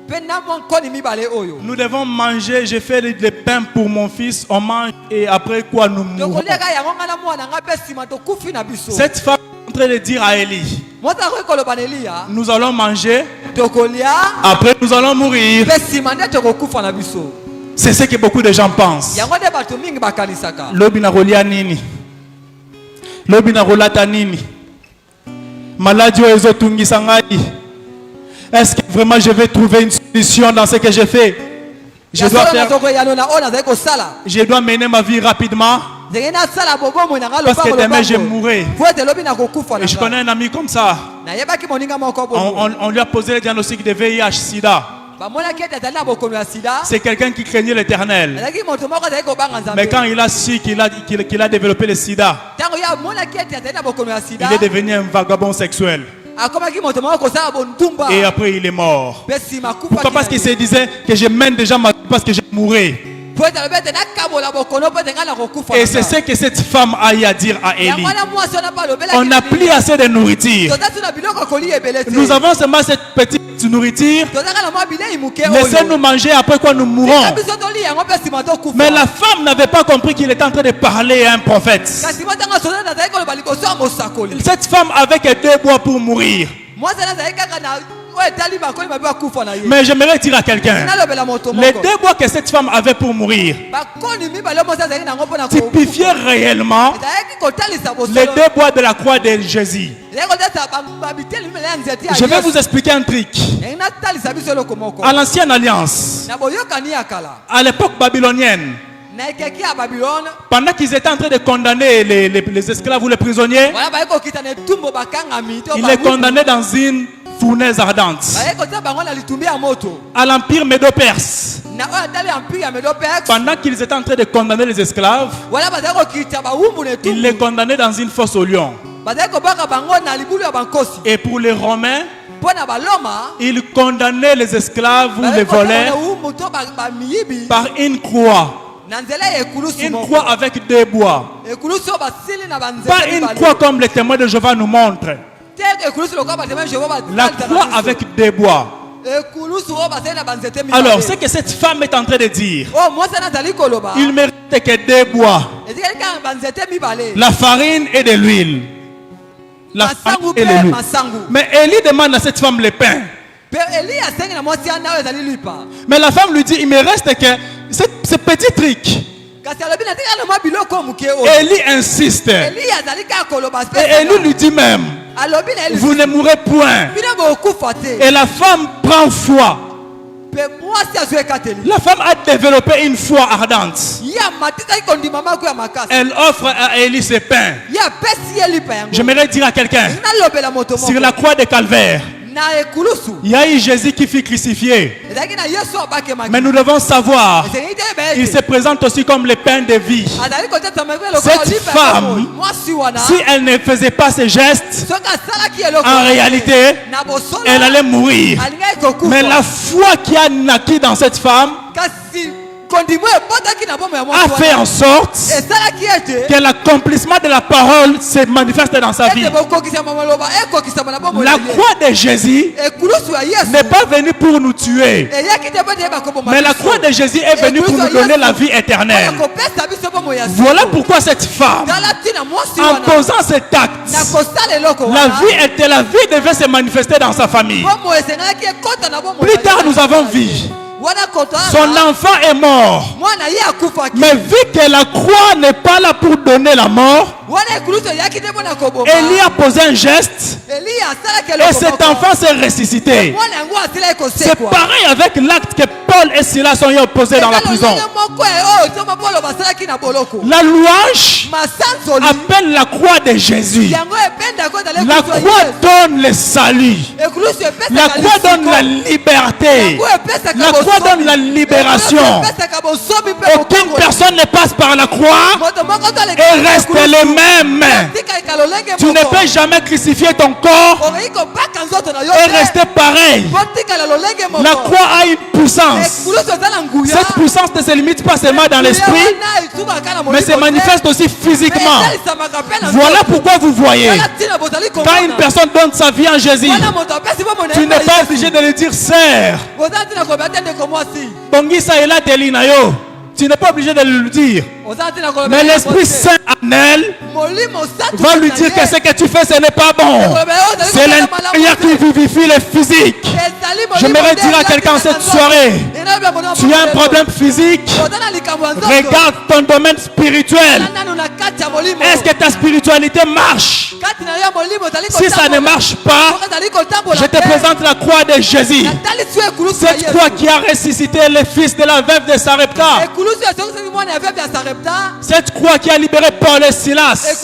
Pe na mwa koni mibale oyo. Nous devons manger. J'ai fait le pain pour mon fils. On mange et après quoi nous mourrons. Tokolia yango ngana mwana nga pe sima to kufi na biso. Cette femme est en train de dire à Élie, Mwata ko koloba na Elia. nous allons manger, Tokolia. après nous allons mourir. Pe sima nde tokokufa na biso. C'est ce que beaucoup de gens pensent. Yango de bato mingi bakanisaka. Lobi na rolia nini? Lobi na rolata nini? Maladie oyo tungisa ngai. Est-ce que vraiment je vais trouver une solution dans ce que je fais? Je dois mener ma vie rapidement. Parce que demain je mourrai. Et je connais un ami comme ça. On lui a posé le diagnostic de VIH-Sida. C'est quelqu'un qui craignait l'Éternel. Mais quand il a su qu'il a développé le sida, il est devenu un vagabond sexuel. Et après il est mort. Pourquoi? Parce qu'il se disait que je mène déjà ma vie parce que je mourrai. Et c'est ce que cette femme a eu à dire à Élie. On n'a plus assez de nourriture. Nous avons seulement cette petite nourriture. Laissez-nous manger, après quoi nous mourrons. Mais la femme n'avait pas compris qu'il était en train de parler à un prophète. Cette femme avait que 2 bois pour mourir. Mais j'aimerais dire à quelqu'un, les 2 bois que cette femme avait pour mourir typifiaient réellement les 2 bois de la croix de Jésus. Je vais vous expliquer un truc. À l'ancienne alliance, à l'époque babylonienne, pendant qu'ils étaient en train de condamner les esclaves ou les prisonniers, ils les condamnaient dans une fournaise ardente. À l'empire médo-perse, pendant qu'ils étaient en train de condamner les esclaves, ils les condamnaient dans une fosse aux lions. Et pour les Romains, ils condamnaient les esclaves ou les voleurs par une croix. Une croix avec 2 bois. Pas une croix comme les témoins de Jéhovah nous montrent. La croix avec 2 bois. Alors, ce que cette femme est en train de dire, il mérite que 2 bois. La farine et de l'huile. La farine et de l'huile. Mais Élie demande à cette femme le pain. Mais la femme lui dit, il me reste que ce petit truc. Élie insiste. Et Élie lui dit même, vous ne mourrez point. Et la femme prend foi. La femme a développé une foi ardente. Elle offre à Élie ses pains. J'aimerais dire à quelqu'un, sur la croix de Calvaire, il y a eu Jésus qui fut crucifié. Mais nous devons savoir, il se présente aussi comme le pain de vie. Cette femme, si elle ne faisait pas ces gestes, en réalité, elle allait mourir. Mais la foi qui a naquit dans cette femme a fait en sorte que l'accomplissement de la parole se manifeste dans sa vie. La croix de Jésus n'est pas venue pour nous tuer, mais la croix de Jésus est venue pour nous donner la vie éternelle. Voilà pourquoi cette femme, en posant cet acte, la vie devait se manifester dans sa famille. Plus tard, nous avons vu son enfant est mort. Mais vu que la croix n'est pas là pour donner la mort, Élie a posé un geste et cet enfant s'est ressuscité. C'est pareil avec l'acte que Paul et Silas ont posé dans la prison. La louange appelle la croix de Jésus. La croix donne le salut. La croix donne la liberté. La croix donne la libération. Aucune personne ne passe par la croix et reste le même. Tu ne peux jamais crucifier ton corps et rester pareil. La croix a une puissance. Cette puissance ne se limite pas seulement dans l'esprit, mais se manifeste aussi physiquement. Voilà pourquoi vous voyez, quand une personne donne sa vie en Jésus, tu n'es pas obligé de lui dire sœur. Bongisa ela telina yo. Tu n'es pas obligé de le dire. Mais l'Esprit Saint en elle va lui dire que ce que tu fais, ce n'est pas bon. C'est l'intérieur qui vivifie le physique. J'aimerais dire à quelqu'un cette soirée, tu as un problème physique, regarde ton domaine spirituel. Est-ce que ta spiritualité marche? Si ça ne marche pas, je te présente la croix de Jésus. Cette croix qui a ressuscité le fils de la veuve de Sarepta. Cette croix qui a libéré Paul et Silas.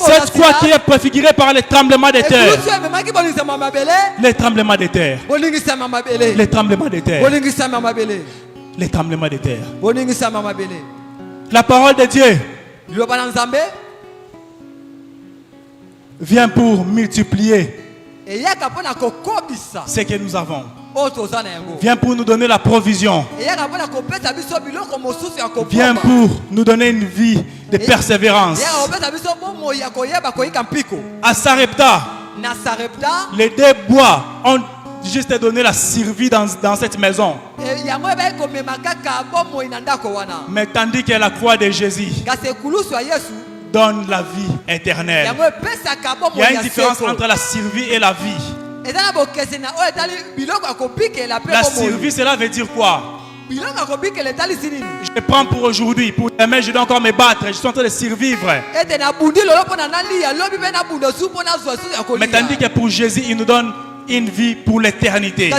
Cette croix qui est préfigurée par les tremblements de terre. Les tremblements de terre. Les tremblements de terre. Les tremblements de terre. La parole de Dieu vient pour multiplier ce que nous avons. Vient pour nous donner la provision. Vient pour nous donner une vie de persévérance. À Sarepta, les deux bois ont juste donné la survie dans cette maison. Mais tandis que la croix de Jésus donne la vie éternelle. Il y a une différence entre la survie et la vie. La survie, cela veut dire quoi? Je prends pour aujourd'hui, pour demain je dois encore me battre, je suis en train de survivre. Mais tandis que pour Jésus, il nous donne une vie pour l'éternité.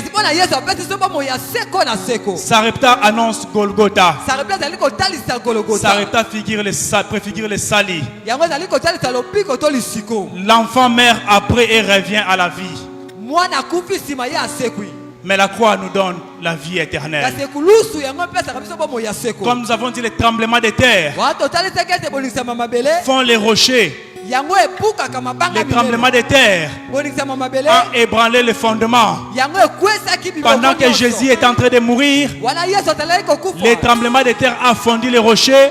Sarepta annonce Golgotha. Sarepta préfigure le sali. L'enfant meurt après et revient à la vie. Mais la croix nous donne la vie éternelle. Comme nous avons dit, les tremblements de terre font les rochers. Les tremblements de terre ont ébranlé les fondements. Pendant que Jésus est en train de mourir, les tremblements de terre ont fondu les rochers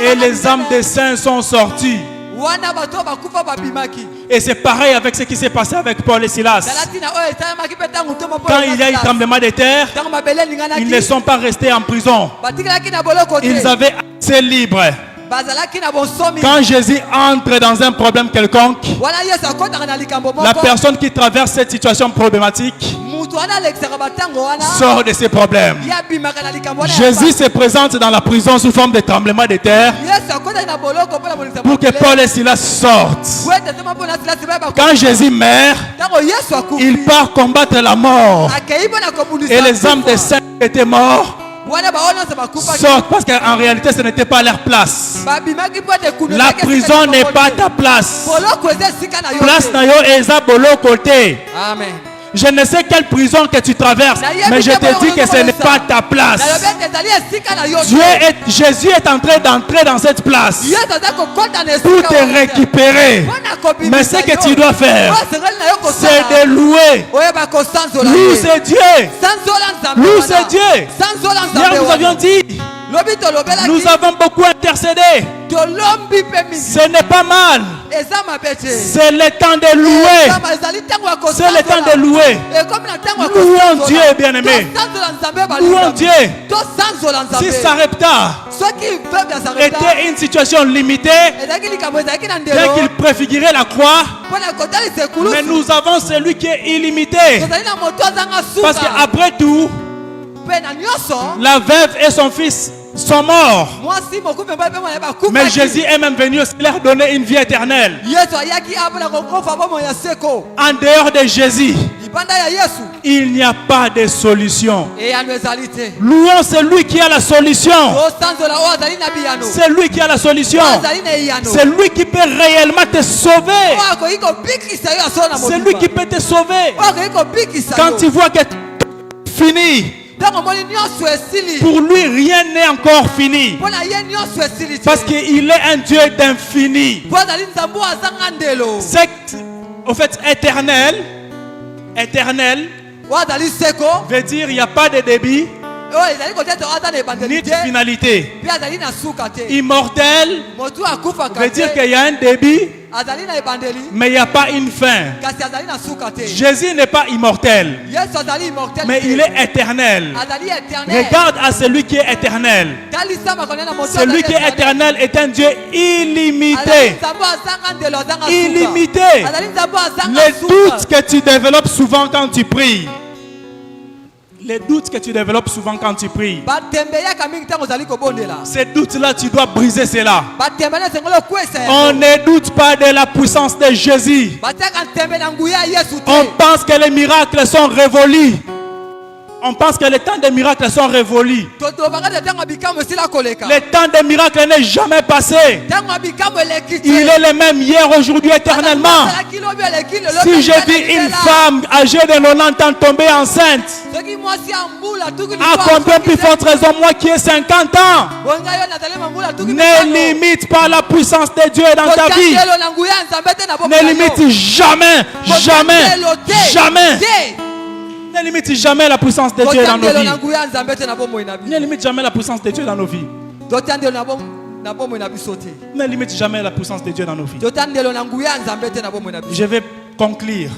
et les âmes des saints sont sorties. Et c'est pareil avec ce qui s'est passé avec Paul et Silas. Quand il y a eu tremblement de terre, ils ne sont pas restés en prison. Ils avaient accès libre. Quand Jésus entre dans un problème quelconque, la personne qui traverse cette situation problématique sort de ses problèmes. Jésus se présente dans la prison sous forme de tremblement de terre pour que Paul et Silas sortent. Quand Jésus meurt, il part combattre la mort. Et les âmes des saints qui étaient morts sortent parce qu'en réalité ce n'était pas leur place. La prison n'est pas ta place. Place na yo eza bolo côté. Amen. Je ne sais quelle prison que tu traverses, mais je te dis que ce n'est pas ta place. Jésus est en train d'entrer dans cette place pour te récupérer. Mais ce que tu dois faire, c'est de louer. Loue c'est Dieu. Loue c'est Dieu. Hier nous avions dit, nous avons beaucoup intercédé. Ce n'est pas mal. C'est le temps de louer. C'est le temps de louer. Louons Dieu, bien-aimé. Louons Dieu. Si Sarepta était une situation limitée, bien qu'il préfigurait la croix, mais nous avons celui qui est illimité. Parce qu'après tout, La veuve et son fils sont morts. Mais Jésus est même venu aussi leur donner une vie éternelle. En dehors de Jésus, il n'y a pas de solution. Louons celui qui a la solution. C'est lui qui a la solution. C'est lui qui peut réellement te sauver. C'est lui qui peut te sauver. Quand tu vois que c'est fini, pour lui rien n'est encore fini. Parce qu'il est un Dieu d'infini. C'est en fait éternel. Éternel veut dire il n'y a pas de débit ni de finalité. Immortel veut dire qu'il y a un débit mais il n'y a pas une fin. Jésus n'est pas immortel, mais il est éternel. Regarde à celui qui est éternel. Celui qui est éternel est un Dieu illimité. Illimité. Les doutes que tu développes souvent quand tu pries. Les doutes que tu développes souvent quand tu pries. Ces doutes-là, tu dois briser cela. On ne doute pas de la puissance de Jésus. On pense que les miracles sont révolus. On pense que les temps des miracles sont révolus. Le temps des miracles n'est jamais passé. Il est le même hier, aujourd'hui, éternellement. Si j'ai vu une femme âgée de 90 ans tomber enceinte, à combien plus forte raison moi qui ai 50 ans? Ne limite pas la puissance de Dieu dans ta vie. Ne limite jamais, jamais, jamais. Ne limite jamais la puissance de Dieu dans nos vies. Ne limite jamais la puissance de Dieu dans nos vies. Ne limite jamais la puissance de Dieu dans nos vies. Je vais conclure.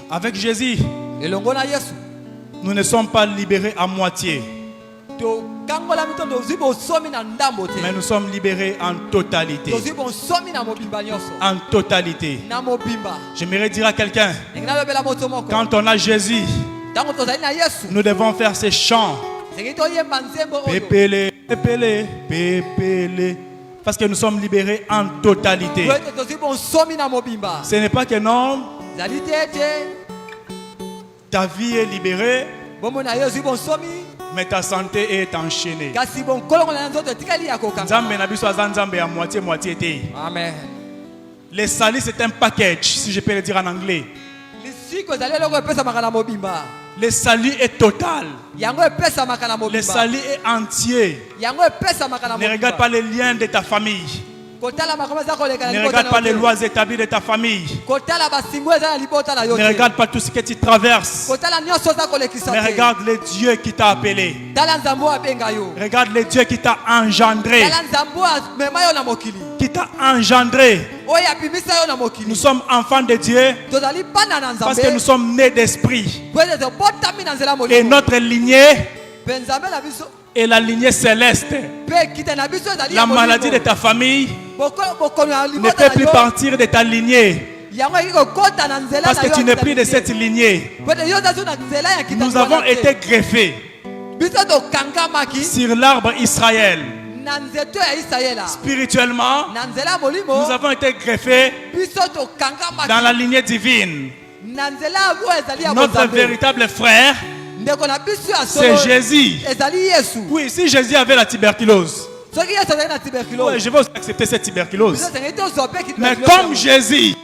Avec Jésus, nous ne sommes pas libérés à moitié. Mais nous sommes libérés en totalité. En totalité. J'aimerais dire à quelqu'un, quand on a Jésus, nous devons faire ces chants. Pépélé, pépélé, pépélé. Parce que nous sommes libérés en totalité. Ce n'est pas que non, ta vie est libérée, mais ta santé est enchaînée. Amen. Les salis, c'est un package, si je peux le dire en anglais. Le salut est total. Le salut est entier. Ne regarde pas les liens de ta famille. Ne regarde pas les lois établies de ta famille. Ne regarde pas tout ce que tu traverses. Mais regarde le Dieu qui t'a appelé. Regarde le Dieu qui t'a engendré. Qui t'a engendré. Nous sommes enfants de Dieu parce que nous sommes nés d'esprit. Et notre lignée est la lignée céleste. La maladie de ta famille ne peut plus partir de ta lignée. Parce que tu n'es plus de cette lignée. Nous avons été greffés sur l'arbre Israël. Spirituellement, nous avons été greffés dans la lignée divine. Notre véritable frère, c'est Jésus. Oui, si Jésus avait la tuberculose, ouais, je vais aussi accepter cette tuberculose. Mais comme Jésus,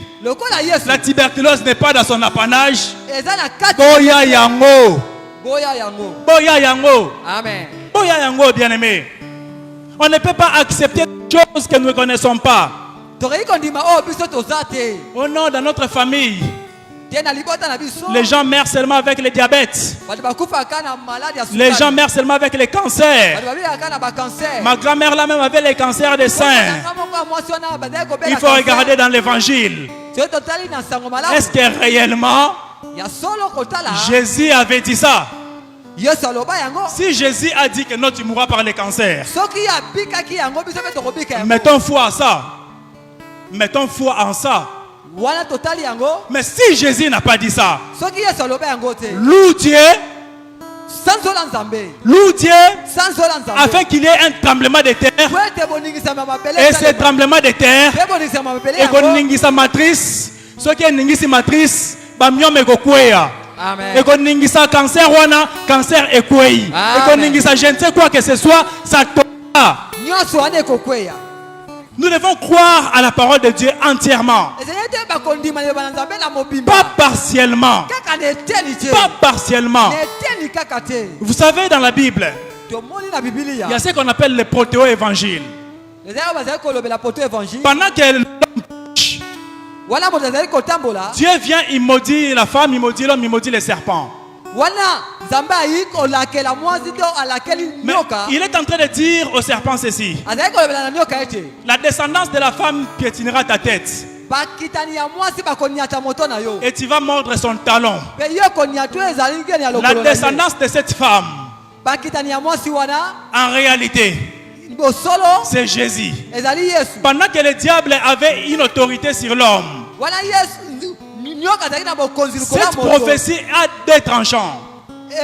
la tuberculose n'est pas dans son apanage. Boya yango. Boya yango. Amen. Boya yango, bien-aimé. On ne peut pas accepter des choses que nous ne connaissons pas. Oh non, dans notre famille, les gens meurent seulement avec le diabète. Les gens meurent seulement avec les cancers. Ma grand-mère là même avait les cancers des seins. Il faut regarder dans l'évangile. Est-ce que réellement Jésus avait dit ça? Si Jésus a dit que non, tu mourras par les cancers, mettons foi à ça. Mettons foi en ça. wana totali yango Mais si Jésus n'a pas dit ça, soki yesu aloba yango te loue Dieu, sanzola nzambe loue Dieu, sanzola nzambe afin qu'il y ait un tremblement de terre. po ete boningisama mabele Et ce tremblement de terre, pe boningisama mabele et yango koningisa matrice, ce qui est ningisi matrice, bamiom ekokweya. amen Et koningisa cancer wana, cancer ekwei. Amen. Et koningisa je ne sais quoi que ce soit, ça tombe. nyonso wana ekokweya Nous devons croire à la parole de Dieu entièrement. ezali ete bakondima liloba na nzambe na mobimba Pas partiellement. kaka na eteni te Pas partiellement. na eteni kaka te Vous savez, dans la Bible, tomoni na bibilia il y a ce qu'on appelle les protéo-évangiles. ezali oyo bazali kolobela poto évangile Pendant que l'homme prêche, wana moto azali kotambola Dieu vient, il maudit la femme, il maudit l'homme, il maudit les serpents. wana nzambe ayi kolakela mwasi to alakeli Mais nyoka il est en train de dire au serpent ceci: azali kolobela na nyoka ete la descendance de la femme piétinera ta tête bakitani ya mwasi bakoniata moto na yo et tu vas mordre son talon. pe yo koniata oyo ezali ngeni ya La lokolo na ye descendance de cette femme, bakitani ya mwasi wana en réalité, bosolo c'est Jésus. ezali yesu Pendant que le diable avait une autorité sur l'homme, wana yesu nyoka azali na bokonzi likolo ya cette moto prophétie a deux tranchants.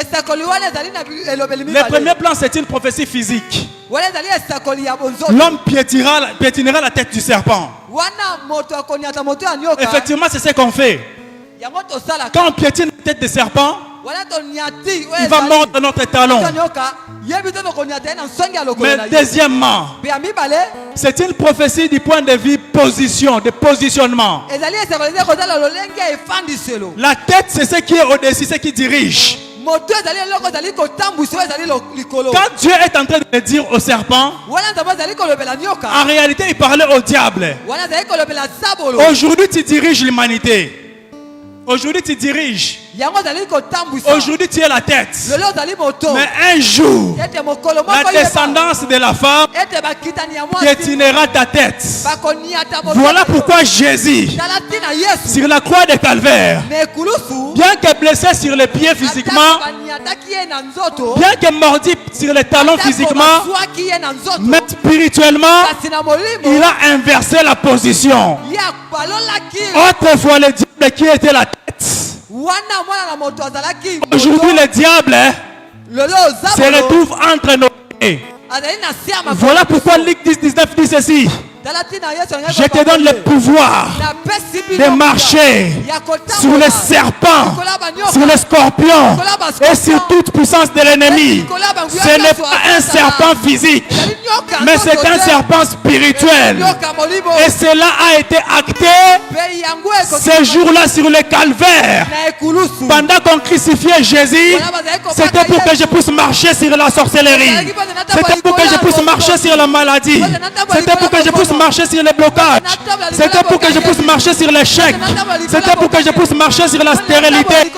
esakoli wana ezali na elobeli Le premier mibale plan, c'est une prophétie physique. wana ezali esakoli ya bonzoto L'homme piétinera la tête du serpent. wana moto akoniata moto ya nyoka Effectivement, c'est ce qu'on fait. yango tosalaka Quand on piétine la tête du serpent, wana toniati oyo il va ezali mordre notre talon. ya nyoka yebi te tokoniata ye na nsongi ya lokolo na Mais ye deuxièmement, pe ya mibale c'est une prophétie du point de vue position, de positionnement. ezali esakoli eza kotala lolenge ya efandiselo La tête, c'est ce qui est au-dessus, ce qui dirige. moto ezali eloko ezali kotambwisa oyo ezali likolo Quand Dieu est en train de le dire au serpent, wana nzambe azali kolobela nyoka en réalité, il parlait au diable. wana azali kolobela sabolo Aujourd'hui, tu diriges l'humanité. Aujourd'hui, tu diriges. yango ezali kotambwisa Aujourd'hui, tu es la tête. lelo ozali moto Mais un jour, ete mokolo la moko yeba descendance de la femme ete bakitani ya mwasi piétinera ta tête. bakoniata moto Voilà pourquoi Jésus, tala ntina yesu sur la croix de Calvaire, na ekulusu bien que blessé sur les pieds physiquement, baniataki ye na nzoto bien que mordu sur les talons physiquement, baswaki ye na nzoto mais spirituellement, kasi na molimo il a inversé la position. ye balolaki Autrefois, le diable qui était la tête. wana mwana na moto azalaki Aujourd'hui, le diable lelo se ozabolo retrouve entre nos pieds. azali na se ya makolo Voilà pourquoi Luc 10:19 dit ceci: tala ntina yesu alingi je te donne le pouvoir napesi de bino marcher ya kotambola sur les serpents, likolo ya banyoka, sur les scorpions likolo ya bascorpion, et sur toute puissance de l'ennemi. likolo ya banguya Ce n'est nyonso pas un akosala. serpent physique, Ezali nyoka mais nzoto c'est un te. serpent spirituel. nyoka molimo Et cela a été acté pe yango ce jour-là sur le calvaire. na ekulusu Pendant qu'on crucifiait Jésus, c'était pour que je puisse marcher sur la sorcellerie. C'était pour que je puisse marcher sur la maladie. C'était pour que je puisse marcher sur les blocages. C'était pour que je puisse marcher sur l'échec. C'était pour que je puisse marcher sur la stérilité.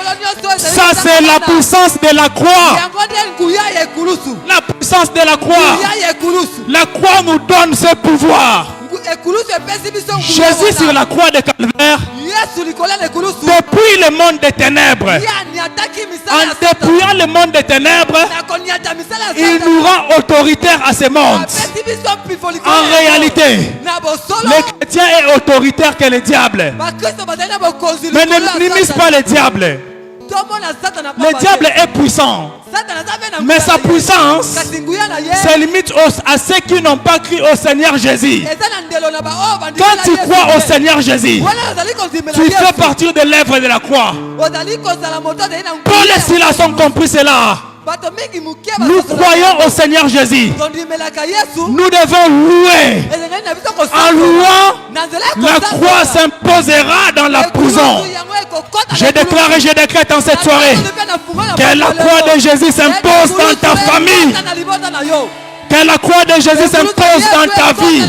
Ça, c'est la puissance de la croix. yango nde nguya ya ekulusu La puissance de la croix. nguya ya ekulusu La croix nous donne ce pouvoir. ekulusu epesi biso nguya Jésus sur wana. la croix de Calvaire, yesu likolo ya ekulusu depuis le monde des ténèbres, ye aniataki misala en ya Satan. dépouillant le monde des ténèbres, na koniata misala ya il Satan. nous rend autoritaires à ce monde. apesi biso mpifo likolo En ya yango. réalité, na bosolo le chrétien est autoritaire que le diable. bakristo bazali na bokonzi Mais likolo ya ne minimise Satan. pas le diable. tomona Satan na Le papa diable te. est puissant. Satan aza pe na Mais nguya sa na ye. puissance kasi nguya na ye se limite à ceux qui n'ont pas cru au Seigneur Jésus. eza na ndelo na baoyo bandimela Quand tu Yesu crois au te. Seigneur Jésus, wana ozali kondimela tu fais Yesu. partir de l'œuvre de la croix. ozali kozala moto azali na nguya Paul ya et Silas ont compris cela. bato mingi moke Nous croyons au Seigneur Jésus. kondimelaka Yesu Nous devons louer. ezengeli na biso En louant, na nzela ya la kosala. croix s'imposera dans la Ekulusu prison. yango ekokota Je na ekulusu. déclare et je décrète en cette soirée que la croix de Jésus s'impose dans ta famille. Que la croix de Jésus s'impose dans ta vie.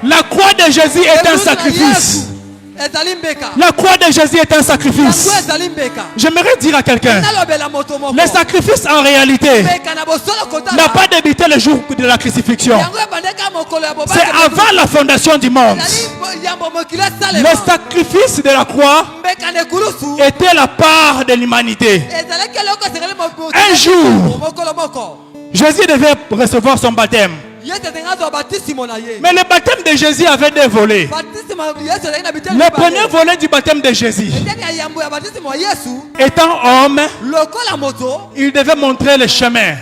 La croix de Jésus est un sacrifice. La croix de Jésus est un sacrifice. J'aimerais dire à quelqu'un, le sacrifice en réalité n'a pas débuté le jour de la crucifixion. C'est avant la fondation du monde. Le sacrifice de la croix était la part de l'humanité. Un jour, Jésus devait recevoir son baptême. Mais le baptême de Jésus avait deux volets. Le premier volet du baptême de Jésus, étant homme, il devait montrer le chemin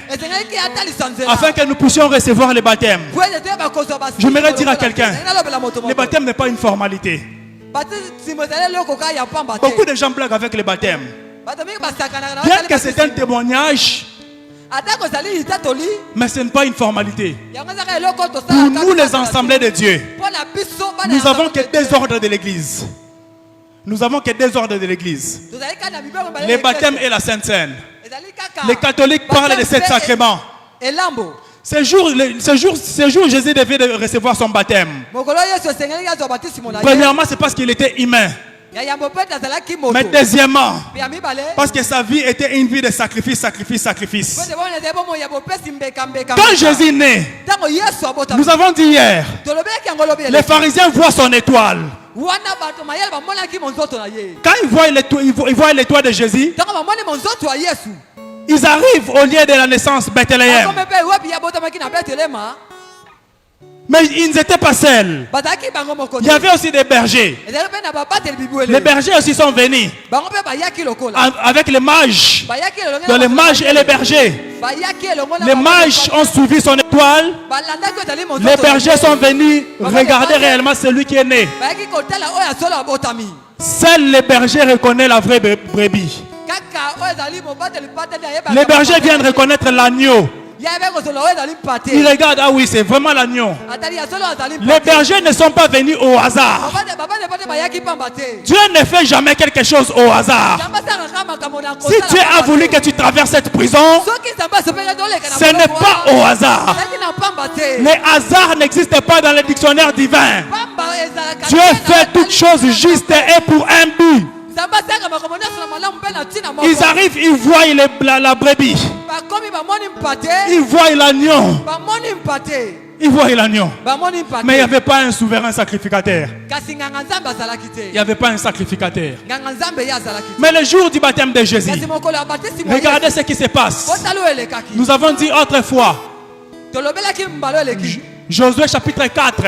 afin que nous puissions recevoir le baptême. J'aimerais dire à quelqu'un, le baptême n'est pas une formalité. Beaucoup de gens blaguent avec le baptême. Bien que c'est un témoignage, mais ce n'est pas une formalité. Pour nous, les assemblées de Dieu, nous avons que deux ordres de l'église. Nous avons que deux ordres de l'église. Le baptême et la Sainte Seine. Les catholiques parlent de sept sacrements. Ce jour, Jésus devait recevoir son baptême. Premièrement, c'est parce qu'il était humain. Mais deuxièmement, parce que sa vie était une vie de sacrifice, sacrifice, sacrifice. Quand Jésus est né, nous avons dit hier, les pharisiens voient son étoile. Quand ils voient l'étoile de Jésus, ils arrivent au lieu de la naissance, Bethléem. Mais ils n'étaient pas seuls. Il y avait aussi des bergers. Les bergers aussi sont venus avec les mages. Donc les mages et les bergers. Les mages ont suivi son étoile. Les bergers sont venus regarder réellement celui qui est né. Seuls les bergers reconnaissent la vraie brebis. Les bergers viennent reconnaître l'agneau. Ils regardent, ah oui, c'est vraiment l'agneau. Les bergers ne sont pas venus au hasard. Dieu ne fait jamais quelque chose au hasard. Si Dieu a voulu que tu traverses cette prison, ce n'est pas au hasard. Les hasards n'existent pas dans le dictionnaire divin. Dieu fait toutes choses justes et pour un but. Ils arrivent, ils voient la brebis. Ils voient l'agneau. Ils voient l'agneau. Mais il n'y avait pas un souverain sacrificateur. Il n'y avait pas un sacrificateur. Mais le jour du baptême de Jésus, regardez ce qui se passe. Nous avons dit autrefois, Josué chapitre 4.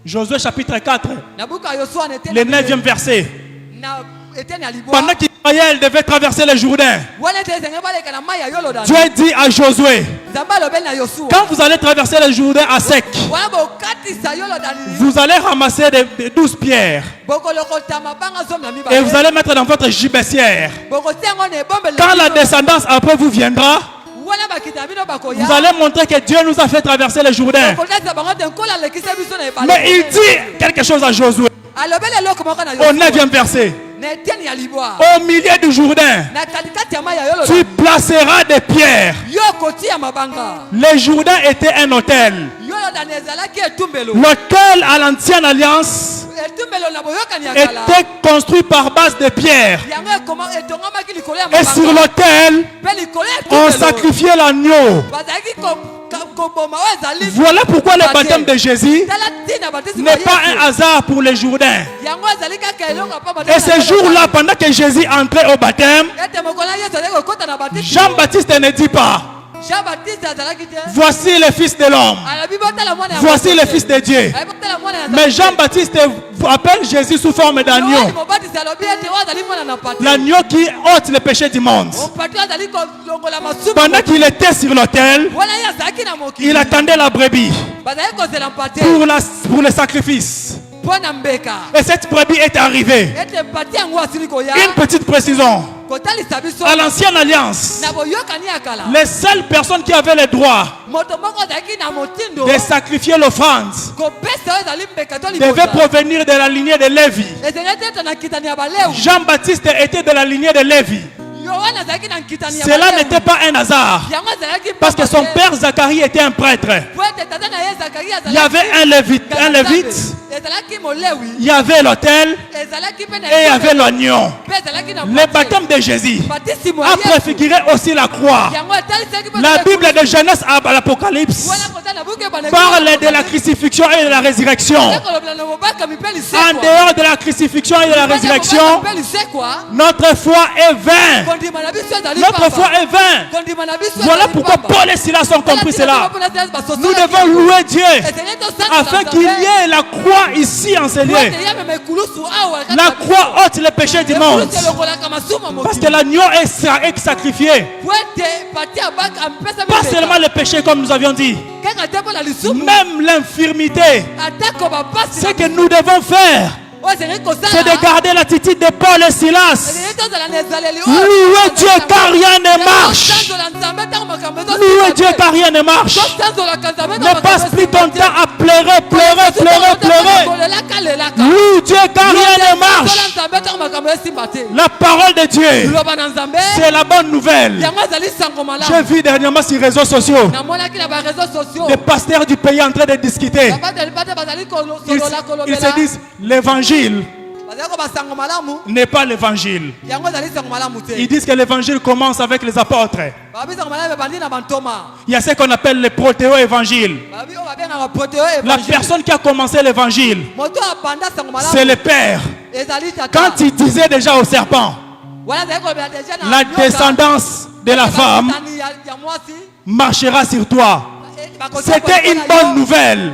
Josué chapitre 4. Le 9e verset. Pendant qu'Israël devait traverser le Jourdain, Dieu dit à Josué, quand vous allez traverser le Jourdain à sec, vous allez ramasser des 12 pierres et vous allez mettre dans votre gibecière. Quand la descendance après vous viendra, vous allez montrer que Dieu nous a fait traverser le Jourdain. Mais il dit quelque chose à Josué au 9e verset. Au milieu du Jourdain, tu placeras des pierres. Le Jourdain était un autel. L'autel à l'ancienne alliance était construit par base de pierres. Et sur l'autel, on sacrifiait l'agneau. Voilà pourquoi le baptême de Jésus n'est pas un hasard pour le Jourdain. Et ce jour-là, pendant que Jésus entrait au baptême, Jean-Baptiste ne dit pas: voici le Fils de l'homme, voici le Fils de Dieu. Mais Jean-Baptiste appelle Jésus sous forme d'agneau. L'agneau qui ôte le péché du monde. Pendant qu'il était sur l'autel, il attendait la brebis pour le sacrifice. Et cette brebis est arrivée. Une petite précision. À l'ancienne alliance, les seules personnes qui avaient le droit de sacrifier l'offrande devaient provenir de la lignée de Lévi. Jean-Baptiste était de la lignée de Lévi. Cela n'était pas un hasard, parce que son père Zacharie était un prêtre. Il y avait un lévite il y avait l'autel et il y avait l'oignon. Le baptême de Jésus a préfiguré aussi la croix. La Bible de Genèse à l'Apocalypse parle de la crucifixion et de la résurrection. En dehors de la crucifixion et de la résurrection, notre foi est vaine. Notre foi est vaine. Voilà pourquoi Paul et Silas ont compris cela. Nous devons louer Dieu afin qu'il y ait la croix ici enseignée. La croix ôte les péchés du monde. Parce que l'agneau est sacrifié. Pas seulement les péchés comme nous avions dit. Même l'infirmité. Ce que nous devons faire, c'est de garder l'attitude de Paul et Silas. Louez Dieu car rien ne marche. Louez Dieu car rien ne marche. Ne passe plus ton temps à pleurer. Loue Dieu car rien ne marche. La parole de Dieu, c'est la bonne nouvelle. J'ai vu dernièrement sur les réseaux sociaux des pasteurs du pays en train de discuter. Ils se disent l'évangile n'est pas l'évangile. Ils disent que l'évangile commence avec les apôtres. Il y a ce qu'on appelle le protéo-évangile. La personne qui a commencé l'évangile, c'est le Père. Quand il disait déjà au serpent, la descendance de la femme marchera sur toi. C'était une bonne nouvelle.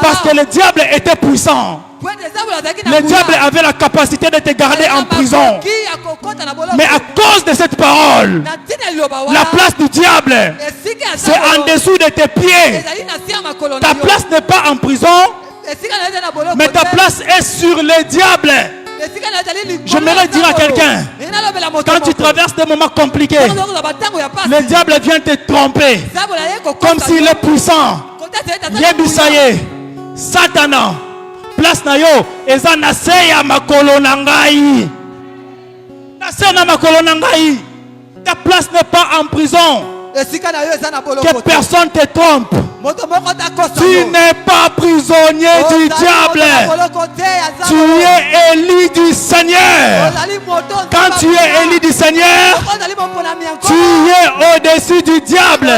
Parce que le diable était puissant. Le diable avait la capacité de te garder en prison. Mais à cause de cette parole, la place du diable, c'est en dessous de tes pieds. Ta place n'est pas en prison, mais ta place est sur le diable. J'aimerais dire à quelqu'un, quand tu traverses des moments compliqués, le diable vient te tromper comme s'il est puissant. Yebisaye, Satana, place na yo, eza na se ya makolo na ngai. Na se na makolo na ngai. Ta place n'est pas en prison. Que personne te trompe. Tu n'es pas prisonnier du diable. Tu es élu du Seigneur. Quand tu es élu du Seigneur, tu es au-dessus du diable.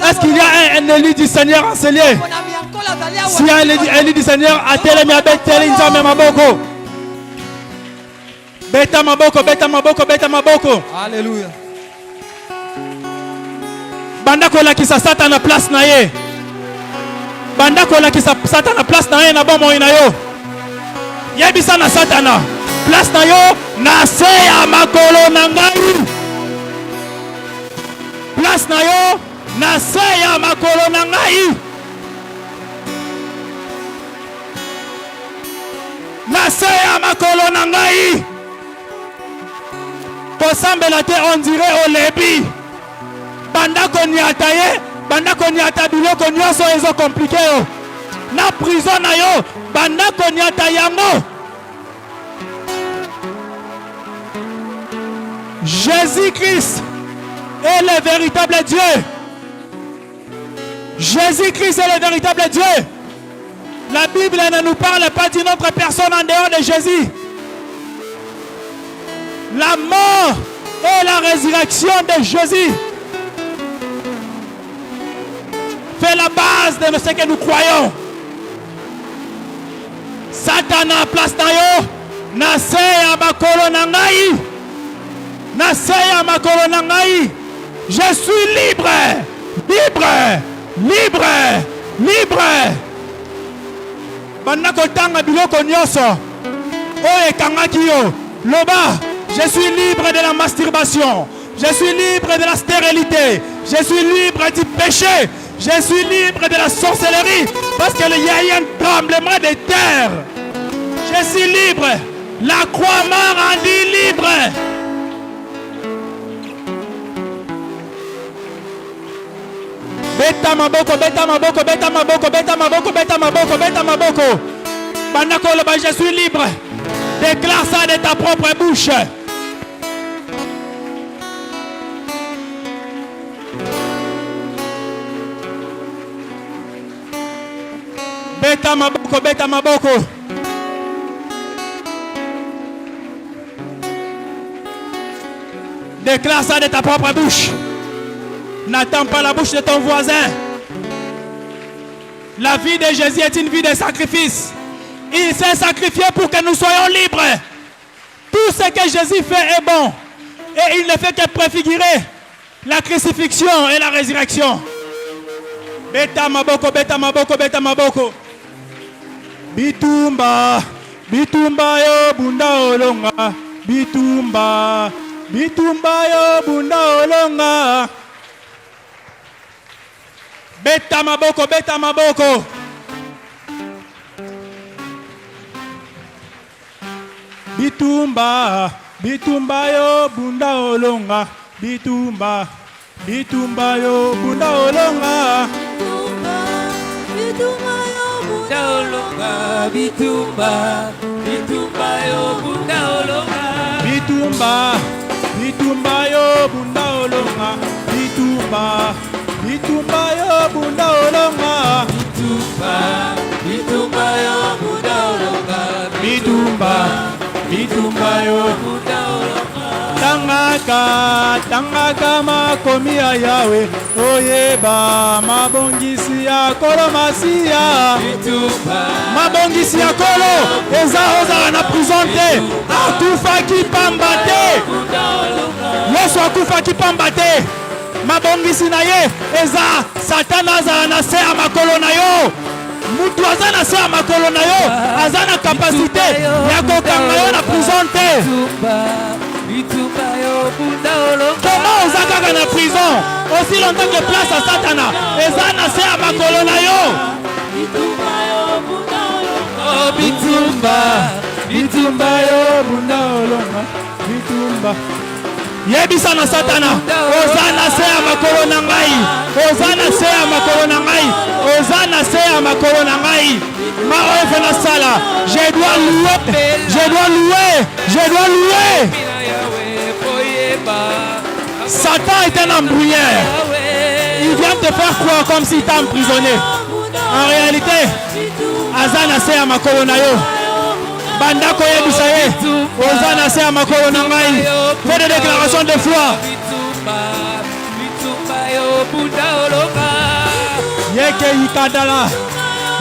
Est-ce qu'il y a un élu du Seigneur enseigné? S'il y a un élu du Seigneur, atelemi abeteli nzambe maboko. Beta maboko, beta maboko, beta maboko. Alléluia. Banda kola ki sa sata na place na ye. Banda kola ki sa sata na place na ye na bomo ina yo. Yebisa na satana. Place na yo na se ya makolo na ngai. Place na yo na se ya makolo na ngai. Na se ya makolo na ngai. Kosambela te on dirait au lebi. Banda konyata ye, banda konyata biloko nyonso ezo compliqué yo. Na prison na yo, banda konyata yango. Jésus-Christ est le véritable Dieu. Jésus-Christ est le véritable Dieu. La Bible ne nous parle pas d'une autre personne en dehors de Jésus. La mort et la résurrection de Jésus fait la base de ce que nous croyons. Satana place na yo, na se ya makolo na ngai. Na se ya makolo na ngai. Je suis libre, libre, libre, libre. Banda kotanga biloko nyonso oyo ekangaki yo. Loba, je suis libre de la masturbation. Je suis libre de la stérilité. Je suis libre du péché. Je suis libre de la sorcellerie. Parce qu'il y a eu un tremblement de terre. Je suis libre. La croix m'a rendu libre. Beta maboko, beta maboko, beta maboko, beta maboko, beta maboko, beta maboko. Bandakolo, je suis libre. Déclare ça de ta propre bouche. Beta maboko, beta maboko. Déclare ça de ta propre bouche. N'attends pas la bouche de ton voisin. La vie de Jésus est une vie de sacrifice. Il s'est sacrifié pour que nous soyons libres. Tout ce que Jésus fait est bon. Et il ne fait que préfigurer la crucifixion et la résurrection. Beta maboko, beta maboko, beta maboko. Bitumba, bitumba yo bunda olonga. Bitumba, bitumba yo bunda olonga. Beta maboko, beta maboko. Bitumba, bitumba yo bunda olonga. Bitumba, bitumba yo bunda olonga. Bitumba yo bunda olonga. Bitumba, bitumba yo bunda olonga. Bitumba, bitumba yo bunda olonga. Bitumba, bitumba yo bunda olonga. Bitumba, bitumba yo bunda olonga. Bitumba, bitumba yo bunda olonga. Tangaka, tangaka makomi ya Yahweh. Oyeba mabongisi ya kolo masiya. Mabongisi ya kolo eza ozala na prison te. Akufaki pamba te. Yesu akufaki pamba te. Mabongisi na ye eza Satana azala na se ya makolo na yo. Mutu aza na se ya makolo na yo aza na kapasite ya kokanga yo na prison te. Comment oza kaka na prison aussi longtemps que place à Satana eza na se ya makolo na yo. Bitumba, bitumba yo bunda olonga. Bitumba yebisa na Satana oza na se ya makolo na ngai. Oza na se ya makolo na ngai. Oza na se ya makolo na ngai. Ma oeuvre na sala. Je dois louer. Je dois louer. Je dois louer. Satan est un embrouilleur. Il vient te faire croire comme si t'es emprisonné. En réalité, Azana se ya makolo na yo. Bandako yebisa ye. Ozana se ya makolo na ngai. Fais des déclarations de foi. Yeke yikadala.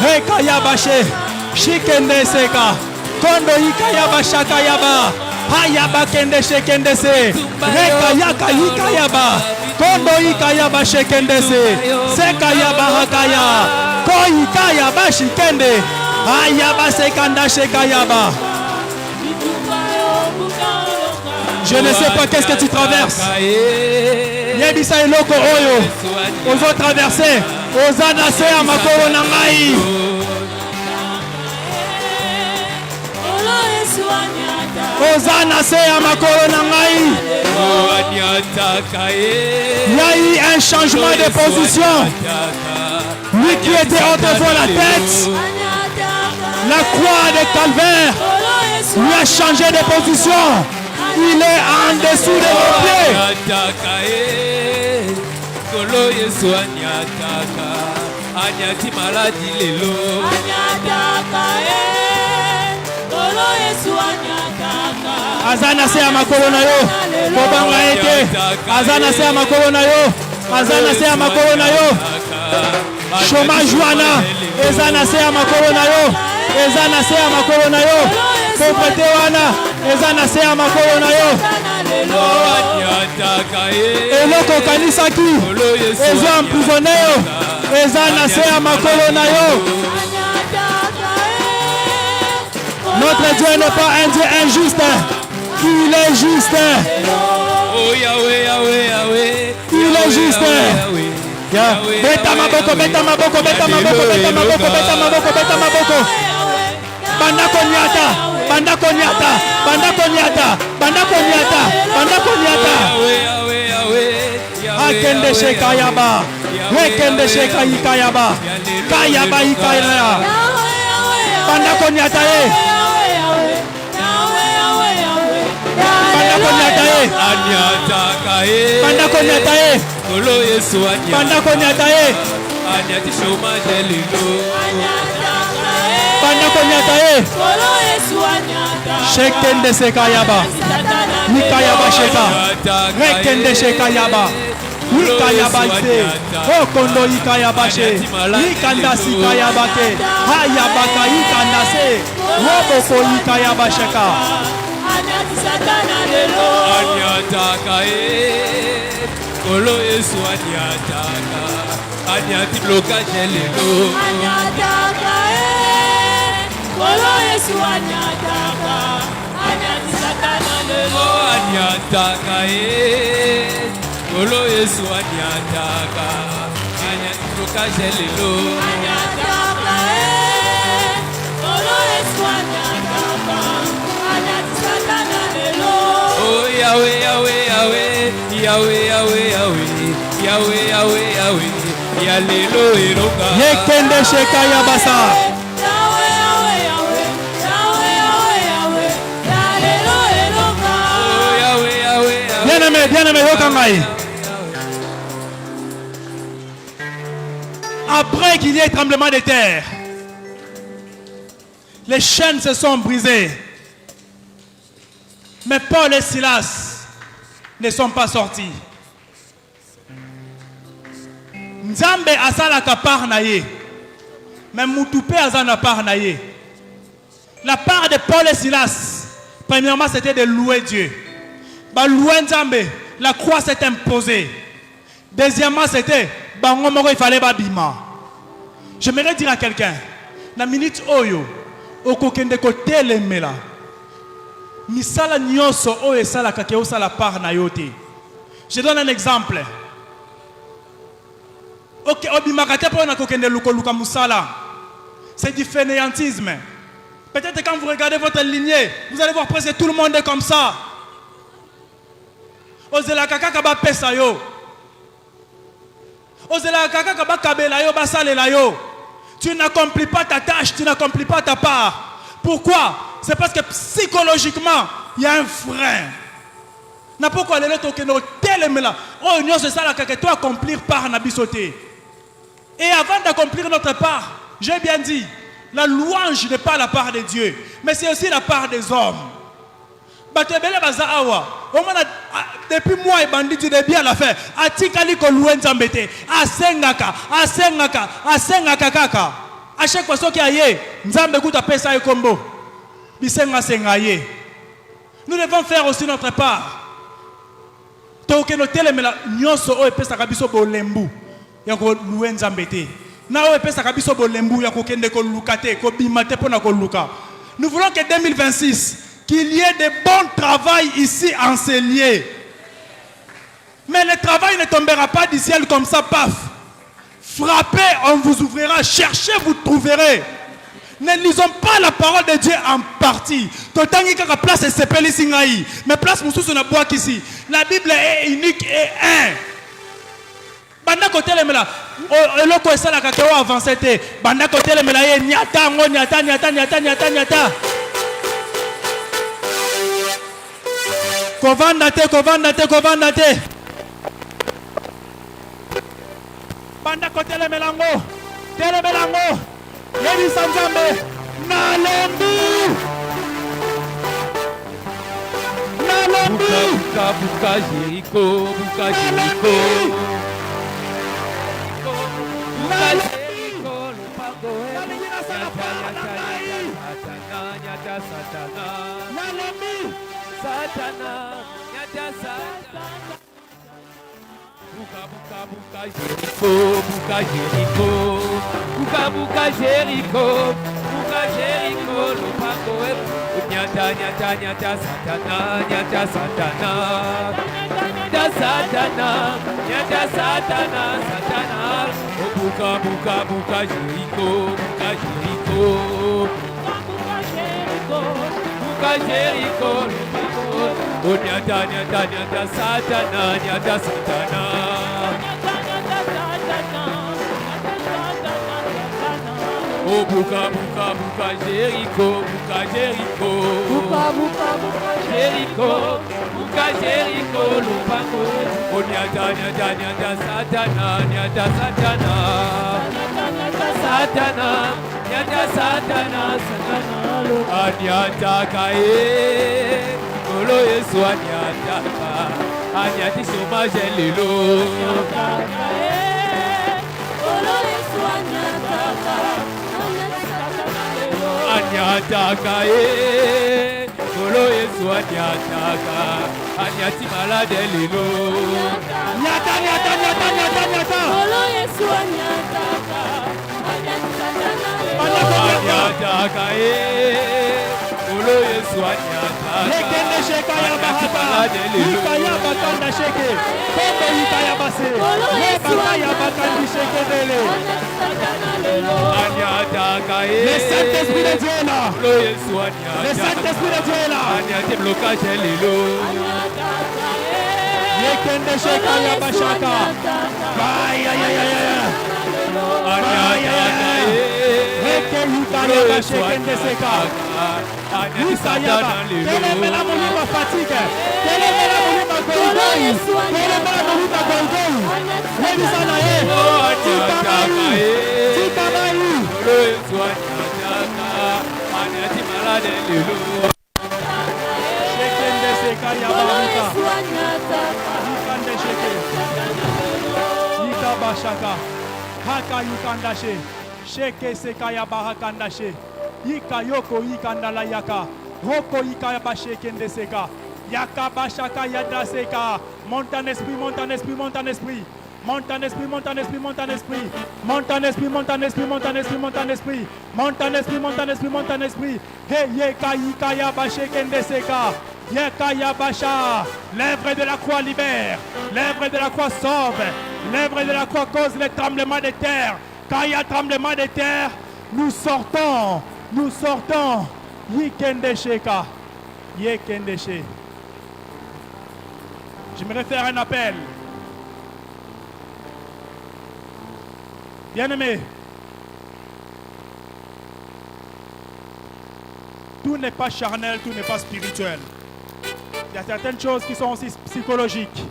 Heka yabashe. Shikende seka. Kondo yika yabashaka yaba. Hayaba kende shekende se. Reka yaka yika yaba. Kondo yika yaba shekende se. Seka yaba hakaya. Ko yika yaba shikende. Hayaba sekanda sheka yaba. Je ne sais pas qu'est-ce que tu traverses. Yebisa eloko oyo. Ozo traverser. Ozana se ya makolo na ngai. Ozana se ya makolo na ngai. Il y a eu un changement de position. Lui qui était autrefois la tête, la croix de Calvaire, lui a changé de position. Il est en dessous de vos pieds. Azana se ya makolo na yo. Kobanga ete. Azana se ya makolo na yo. Azana se ya makolo na yo. Chômage wana. Ezana se ya makolo na yo. Ezana se ya makolo na yo. Pauvreté wana. Ezana se ya makolo na yo. Eloko kanisaki. Ezo emprisonné yo. Ezana se ya makolo na yo. Notre Dieu n'est pas un Dieu injuste. Il est juste. Oh Yahweh, Yahweh, Yahweh. Il est juste. Beta maboko, beta maboko, beta maboko, beta maboko, beta maboko, beta maboko. Banda konyata, banda konyata, banda konyata, banda konyata, banda konyata. Akende sheka yaba. Wekende sheka yikayaba. Kayaba yikaya. Banda konyata ye. Banda konyata ye. Banda konyata ye. konyata ye. Shekende sekayaba. Nikayaba sheka. Rekende shekayaba. Nikayaba ite. Okondo ikayaba she. Ikanda sikayaba ke. Hayabaka ikanda se. Roboko ikayaba sheka. Anyataka Kolo Yesu anyataka. Anyati blocage lelo. Anyataka Kolo Yesu anyataka. Anyati satana lelo. Anyataka Kolo Yesu anyataka. Anyati blocage lelo. Anyataka Kolo Yesu anyataka. Anyati satana lelo. Oh Yahweh, Yahweh, Yahweh, Yahweh, Yahweh, Yahweh, Yahweh, Yahweh, Yahweh, Yalelo eroka. Yekende sheka yabasa. Yahweh, Yahweh, Yahweh, Yahweh, Yahweh, Yahweh, Yalelo eroka. Oh Yahweh, Yahweh, Yahweh. Bien-aimé, yokangai. Après qu'il y ait tremblement de terre, les chaînes se sont brisées. Mais Paul et Silas ne sont pas sortis. Nzambe asalaka part na ye. Mais mutupe azana part na ye. La part de Paul et Silas, premièrement, c'était de louer Dieu. Ba louer Nzambe, la croix s'est imposée. Deuxièmement, c'était il fallait babima. J'aimerais dire à quelqu'un, na minute oyo, okokende kote le mela. Misala nyoso o esala kakeo sala par na yote. Je donne un exemple. Ok, obimakate po na kokende luka musala. C'est du fainéantisme. Peut-être quand vous regardez votre lignée, vous allez voir presque tout le monde est comme ça. Ozela kaka kaba pesa yo. Ozela kaka kaba kabela yo basalela yo. Tu n'accomplis pas ta tâche, tu n'accomplis pas ta part. Pourquoi? C'est parce que psychologiquement, il y a un frein. N'a pas quoi aller toquer nos télémela. Oh, union c'est ça là que toi accomplir par nabisoté. Et avant d'accomplir notre part, j'ai bien dit, la louange n'est pas la part de Dieu, mais c'est aussi la part des hommes. Depuis moi et bandit tu début à la fin. Atikali ko louer Nzambete. Asengaka, asengaka, asengaka kaka. À chaque fois qu'il y a Nzambe kuta pesa e kombo. Bisenga sengaye. Nous devons faire aussi notre part. Toke no telemela nyoso o pesa kabiso bolembu. Ya ko louer Nzambete. Na o pesa kabiso bolembu ya ko kende ko lukate ko bimate pona ko luka. Nous voulons que 2026 qu'il y ait de bons travail ici enseignés. Mais le travail ne tombera pas du ciel comme ça, paf. Frappez, on vous ouvrira. Cherchez, vous trouverez. Ne lisons pas la parole de Dieu en partie. Mais place Moussou na bois ici. La Bible est unique et un. Banda côté le mela. Eloko esala kakeo avancé te. Banda côté le mela nyata ngo nyata nyata nyata nyata nyata. Kovanda te, kovanda te, kovanda te. Banda kote le melango. Tele melango. Yedi Sanzambe. Nalembu. Nalembu. Buka buka Jericho, buka Jericho. Buka Jericho, lupango nyata satana. Nalembu. Satana, nyata satana. Buka buka buka Jericho, buka Jericho. Buka buka Jericho, buka Jericho, lupango nyata nyata nyata satana, nyata satana. Nyata satana, nyata satana, satana. Buka buka buka Jericho, buka Jericho. Buka Jericho, buka Jericho. Oh, nyata nyata nyata satana, nyata satana. Oh, buka buka buka Jericho, buka Jericho. Buka buka buka Jericho, buka Jericho, lupango. Oh, nyata nyata nyata satana, nyata satana. Satana, Anyata Satana, Anyataka, Kolo Yesu Anyataka, Anyati Somaje Lilo. Anyataka, Kolo Yesu Anyataka, Anyati Malade Lilo. Nyata, nyata, nyata, nyata, nyata. Kolo Yesu Anyataka, Anyati Satana Lelo. Anyataka, Kolo Yesu Anyataka, Lekende sheka ya bahata, Ika ya bakanda sheke, Kondo ika ya base, Lebaka ya bakandi sheke dele. Anyataka, Le Saint-Esprit de Dieu là. Kolo Yesu Anyataka, Le Saint-Esprit de Dieu là. Anyati blocage Lilo. Lekende sheka ya bashaka. Aïe aïe aïe aïe. Anyataka, Eke yuka ya bashekende seka. Isayaba, telemela mulima fatigue, telemela mulima goigoi, telemela mulima goigoi. Lebisana ye, tikamayi, tikamayi. Kolo Yesu Anyataka, Anyati Malade Lilo. Shekende seka ya baruka, yukande sheke, yika bashaka, haka yukandashe, sheke seka ya bahakandashe. Yika yoko yika la yaka. Roko yika bashe kende seka. Yaka bashaka yadra seka. Monte en esprit, monte en esprit, monte en esprit. Monte en esprit, monte en esprit, monte en esprit. Monte en esprit, monte en esprit, monte en esprit, monte en esprit. Monte en esprit, monte en esprit, monte en esprit. Hey yeka yika ya bashe kende seka. Yeka ya basha. L'œuvre de la croix libère. L'œuvre de la croix sauve. L'œuvre de la croix cause les tremblements de terre. Quand il y a tremblement de terre, nous sortons. Nous sortons. Yikendesheka. Yekendeshe. J'aimerais faire un appel. Bien-aimés, tout n'est pas charnel, tout n'est pas spirituel. Il y a certaines choses qui sont aussi psychologiques.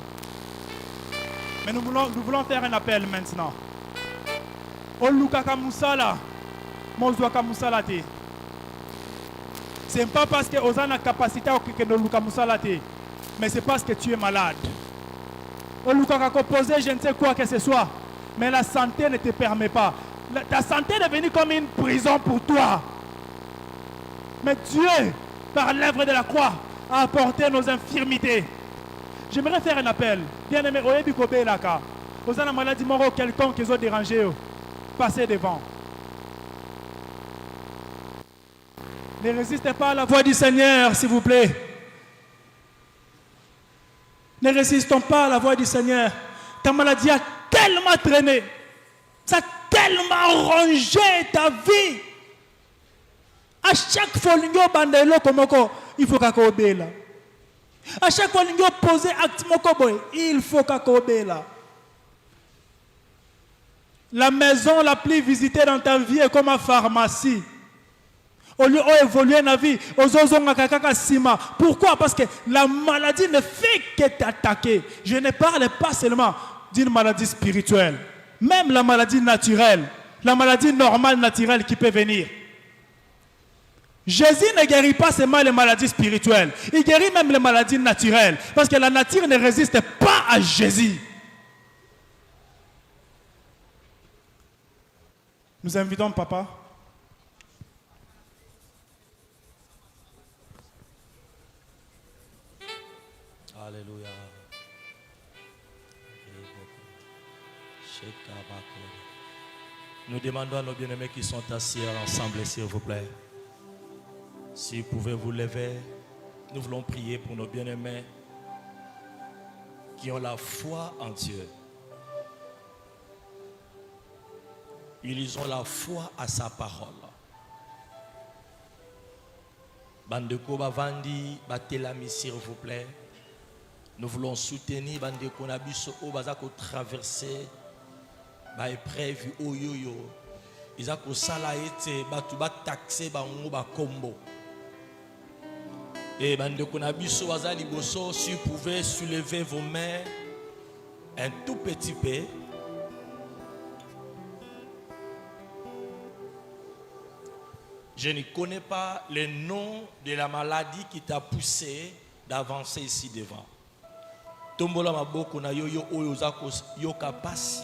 Mais nous voulons faire un appel maintenant. Olukaka Musala. C'est pas parce que vous avez la capacité que nous mais c'est parce que tu es malade. Composé, je ne sais quoi que ce soit, mais la santé ne te permet pas. Ta santé est devenue comme une prison pour toi. Mais Dieu, par l'œuvre de la croix, a apporté nos infirmités. J'aimerais faire un appel. Bien-aimé, vous avez la maladie morale quelconque qui ont dérangé. Passez devant. Ne résistez pas à la voix du Seigneur, s'il vous plaît. Ne résistons pas à la voix du Seigneur. Ta maladie a tellement traîné. Ça a tellement rongé ta vie. À chaque fois que il faut qu'on obéisse. À chaque fois que vous posez acte, il faut qu'on obéisse. La maison la plus visitée dans ta vie est comme une pharmacie. Au lieu d'évoluer dans la vie, pourquoi? Parce que la maladie ne fait que t'attaquer. Je ne parle pas seulement d'une maladie spirituelle, même la maladie naturelle, la maladie normale, naturelle qui peut venir. Jésus ne guérit pas seulement les maladies spirituelles, il guérit même les maladies naturelles, parce que la nature ne résiste pas à Jésus. Nous invitons papa. Alléluia. Nous demandons à nos bien-aimés qui sont assis ensemble, s'il vous plaît. Si vous pouvez vous lever, nous voulons prier pour nos bien-aimés qui ont la foi en Dieu. Ils ont la foi à sa parole. Bandeko Bavandi, Batelami, s'il vous plaît. Nous voulons soutenir Bandeko Nabiso Obazako traverser épreuve oyoyo. Ils ont salaïté, batuba taxé, ba combo. Et Bandeko Nabiso Wazali Bosso, si vous pouvez soulever vos mains un tout petit peu. Je ne connais pas le nom de la maladie qui t'a poussé d'avancer ici devant. Tombola maboko na yo oyo yoka pasi.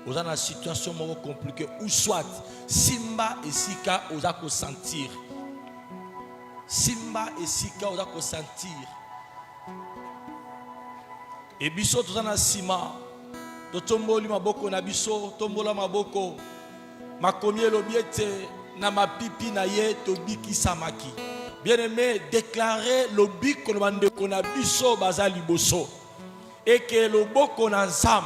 Oza na situation moko compliquée ou soit simba esika oza ko sentir. Simba esika oza ko sentir. Et biso toza na sima. To tomboli maboko na biso, tombola maboko. Makomi lobiete na mapipi na ye to biki samaki. Bien-aimé, déclarer lobi kolobande kona biso bazali boso. Et que le boko na nzam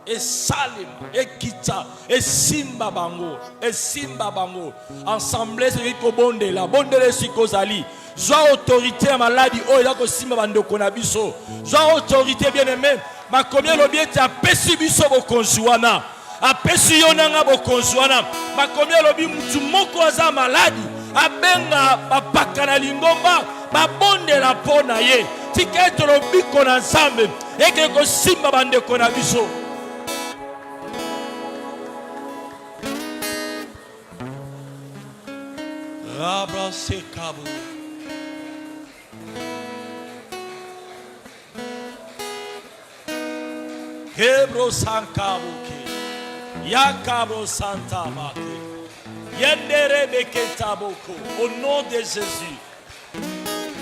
et salim et kita et simba bango ensemble c'est ko bonde la sikozali joa autorité à maladie oh ya ko simba bando kona biso joa autorité bien-aimé makomi lobiete apesi biso bokonjuana apesi yonanga bokonjuana makomi lobi mutu moko aza maladie abenga bapakana lingomba babonde la pona ye tika etolobi kona nzambe eke ko simba bande kona biso rabra sekabu hebro sankabuke yakabo santa bake yendere beketaboko au nom de Jésus.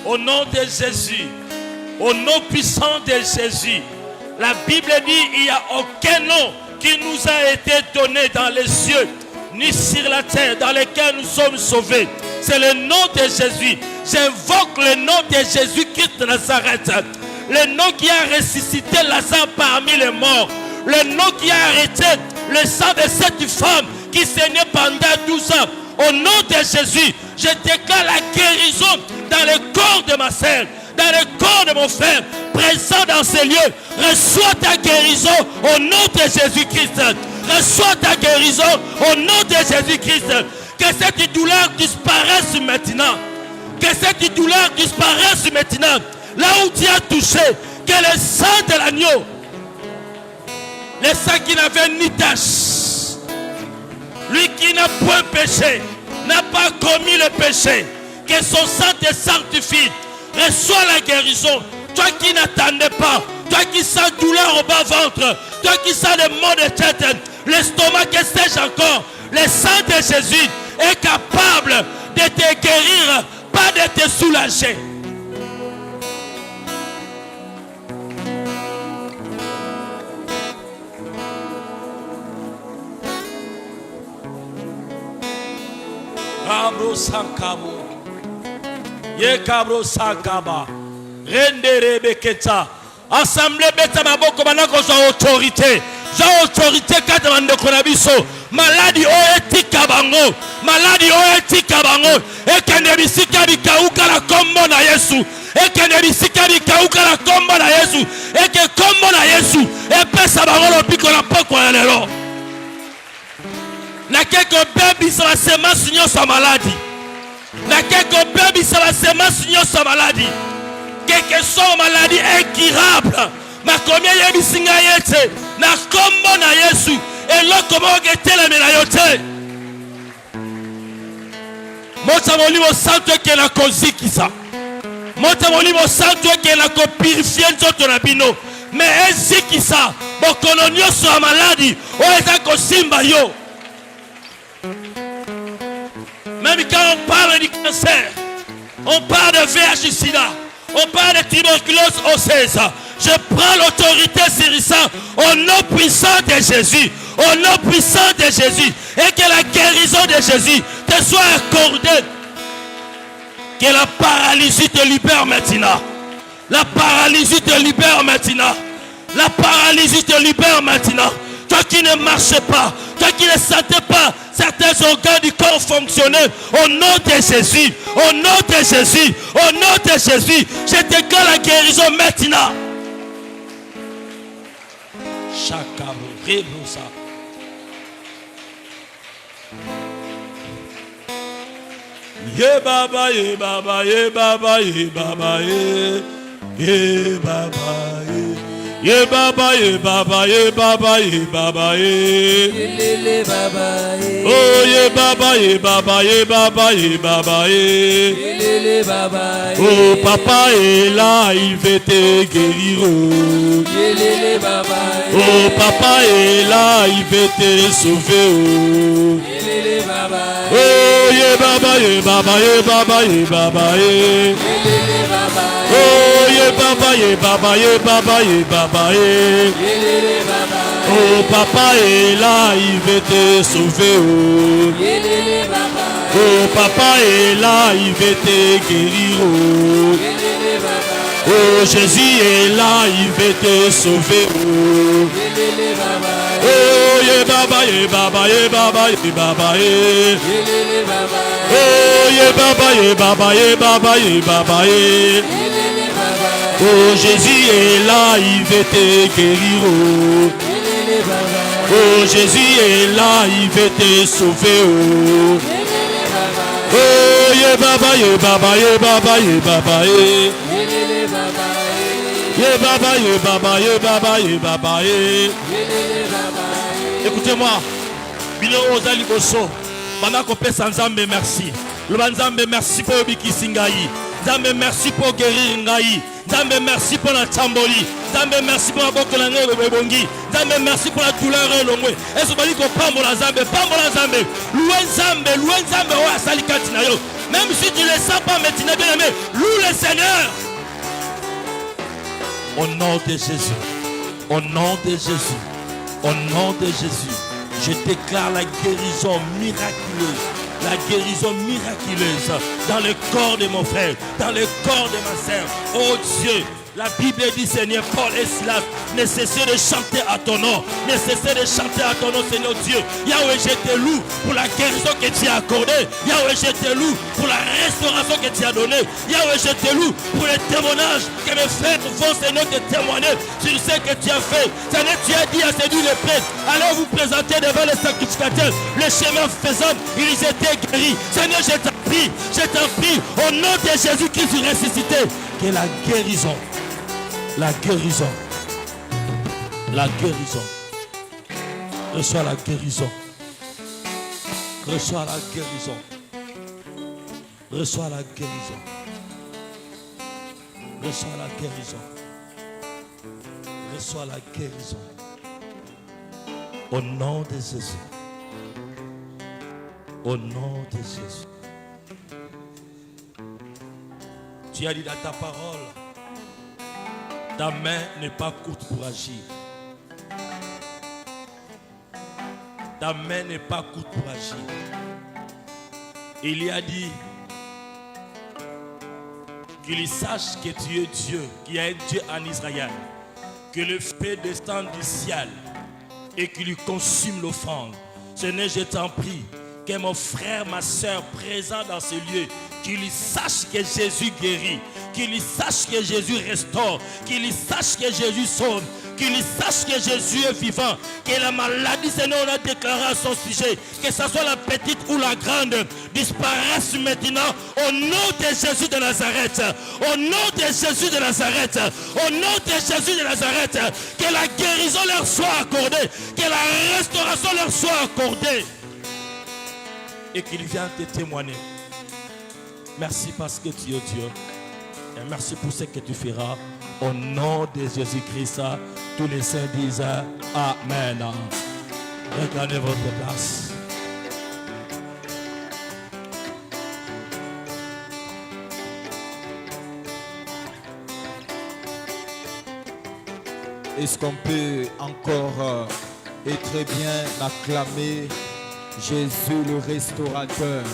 Au nom de Jésus, au nom puissant de Jésus, la Bible dit il n'y a aucun nom qui nous a été donné dans les cieux, ni sur la terre, dans lequel nous sommes sauvés. C'est le nom de Jésus. J'invoque le nom de Jésus-Christ de Nazareth, le nom qui a ressuscité Lazare parmi les morts, le nom qui a arrêté le sang de cette femme qui saignait pendant 12 ans. Au nom de Jésus, je déclare la guérison dans le corps de ma sœur, dans le corps de mon frère, présent dans ces lieux. Reçois ta guérison au nom de Jésus-Christ. Reçois ta guérison au nom de Jésus-Christ. Que cette douleur disparaisse maintenant. Que cette douleur disparaisse maintenant. Là où tu as touché, que le sang de l'agneau, le sang qui n'avait ni tache, lui qui n'a point péché, n'a pas commis le péché, que son sang te sanctifie. Reçois la guérison. Toi qui n'attendais pas, toi qui sens douleur au bas-ventre, toi qui sens des maux de tête, l'estomac qui sèche encore, le sang de Jésus est capable de te guérir, pas de te soulager. Kabro sankabo, ye kabro sankaba, rendere beketa, assemblée beta maboko manako za autorité, za autorité kata mandoko na biso, maladi o etika bango, maladi o etika bango, ekende bisika bikauka la kombo na Yesu, ekende bisika bikauka la kombo na Yesu, eke kombo na Yesu, epesa bango lopiko na poko ya lelo. Na quelque bébé ça va se massigner sa maladie. Na quelque bébé ça va se massigner sa maladie. Quelque soit maladie incurable. Ma combien y a bisinga yete. Na kombo na Yesu. Et là comment gete la menayote. Mota molimo santo ke na koziki sa. Mota molimo santo ke na ko purifier nzoto na bino. Mais eziki sa. Bokono nyoso ya maladie. O eza ko simba yo. Même quand on parle du cancer, on parle de VIH-Sida, on parle de tuberculose osseuse, je prends l'autorité sur ça au nom puissant de Jésus, au nom puissant de Jésus, et que la guérison de Jésus te soit accordée. Que la paralysie te libère maintenant. La paralysie te libère maintenant. La paralysie te libère maintenant. Toi qui ne marchais pas, toi qui ne sentais pas certains organes du corps fonctionner, au nom de Jésus, au nom de Jésus, au nom de Jésus, je déclare la guérison maintenant. Chacun ça. Ye baba, ye baba, ye baba, ye baba, ye baba, ye. Ye baba, ye baba, ye baba, ye baba, ye. Yelele baba ye. Oh ye baba, ye baba, ye baba, ye baba, ye. Yelele baba ye. Oh papa est là, il veut te guérir. Oh. Yelele baba ye. Oh papa est là, il veut te sauver. Oh. Yelele baba ye. Oh ye baba, ye baba, ye baba, ye baba, ye. Yelele baba ye. Oh ye baba, ye baba, ye baba, ye baba, ye. Yelele baba ye. Oh papa est là, il veut te sauver. Oh. Yelele baba ye. Oh papa est là, il veut te guérir. Oh. Yelele baba ye. Oh Jésus est là, il veut te sauver. Oh. Yelele baba ye. Oh ye baba, ye baba, ye baba, ye baba, ye. Yelele baba ye. Oh ye baba, ye baba, ye baba, ye baba, ye. Yelele baba ye. Oh Jésus est là, il veut te guérir. Oh. Yelele baba ye. Oh Jésus est là, il veut te sauver. Oh. Yelele baba ye. Oh ye baba, ye baba, ye baba, ye baba, ye. Yelele baba ye. Ye baba, ye baba, ye baba, ye baba, ye. Yelele baba ye. Écoutez-moi, bino ozali boso, bana kopesa Nzambe merci. Loba Nzambe merci pour obikisi ngai. Nzambe merci pour guérir ngai. Nzambe merci pour la tamboli. Nzambe merci pour la bokola ngai bebongi. Nzambe merci pour la douleur elongwe. Eso bali ko pambola Nzambe, pambola Nzambe. Louez Nzambe o asali kati na yo. Même si tu ne le sens pas maintenant bien aimé, loue le Seigneur. Au nom de Jésus. Au nom de Jésus. Au nom de Jésus, je déclare la guérison miraculeuse. La guérison miraculeuse dans le corps de mon frère, dans le corps de ma sœur. Oh Dieu, la Bible dit, Seigneur, Paul et Silas, ne cessez de chanter à ton nom. Ne cessez de chanter à ton nom, Seigneur Dieu. Yahweh, je te loue pour la guérison que tu as accordée. Yahweh, je te loue pour la restauration que tu as donnée. Yahweh, je te loue pour les témoignages que mes frères vont, Seigneur, te témoigner sur ce que tu as fait. Seigneur, tu as dit à celui les prêtres, allez vous présenter devant les sacrificateurs. Le chemin faisant, ils étaient guéris. Seigneur, je t'en prie, au nom de Jésus-Christ ressuscité, que la guérison, la guérison, la guérison, reçois la guérison, reçois la guérison, reçois la guérison, reçois la guérison, reçois la guérison, au nom de Jésus, au nom de Jésus. Tu as dit dans ta parole, ta main n'est pas courte pour agir. Ta main n'est pas courte pour agir. Il y a dit qu'il sache que tu es Dieu, qu'il y a un Dieu en Israël, que le feu descend du ciel et qu'il lui consume l'offrande. Seigneur, je t'en prie, que mon frère, ma soeur présent dans ce lieu, qu'il sache que Jésus guérit, qu'il sache que Jésus restaure, qu'il sache que Jésus sauve, qu'il sache que Jésus est vivant, que la maladie, Seigneur, on a déclaré à son sujet, que ce soit la petite ou la grande, disparaisse maintenant au nom de Jésus de Nazareth, au nom de Jésus de Nazareth, au nom de Jésus de Nazareth, que la guérison leur soit accordée, que la restauration leur soit accordée, et qu'il vienne te témoigner. Merci parce que tu es Dieu. Et merci pour ce que tu feras. Au nom de Jésus-Christ, tous les saints disent Amen. Regardez votre place. Est-ce qu'on peut encore et très bien acclamer Jésus le restaurateur?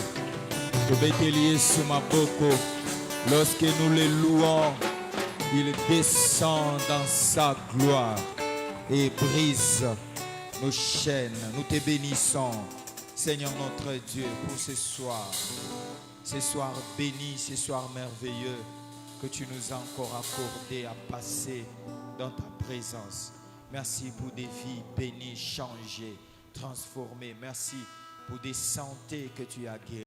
Lorsque nous les louons, il descend dans sa gloire et brise nos chaînes. Nous te bénissons, Seigneur notre Dieu, pour ce soir béni, ce soir merveilleux que tu nous as encore accordé à passer dans ta présence. Merci pour des vies bénies, changées, transformées. Merci pour des santé que tu as guéries.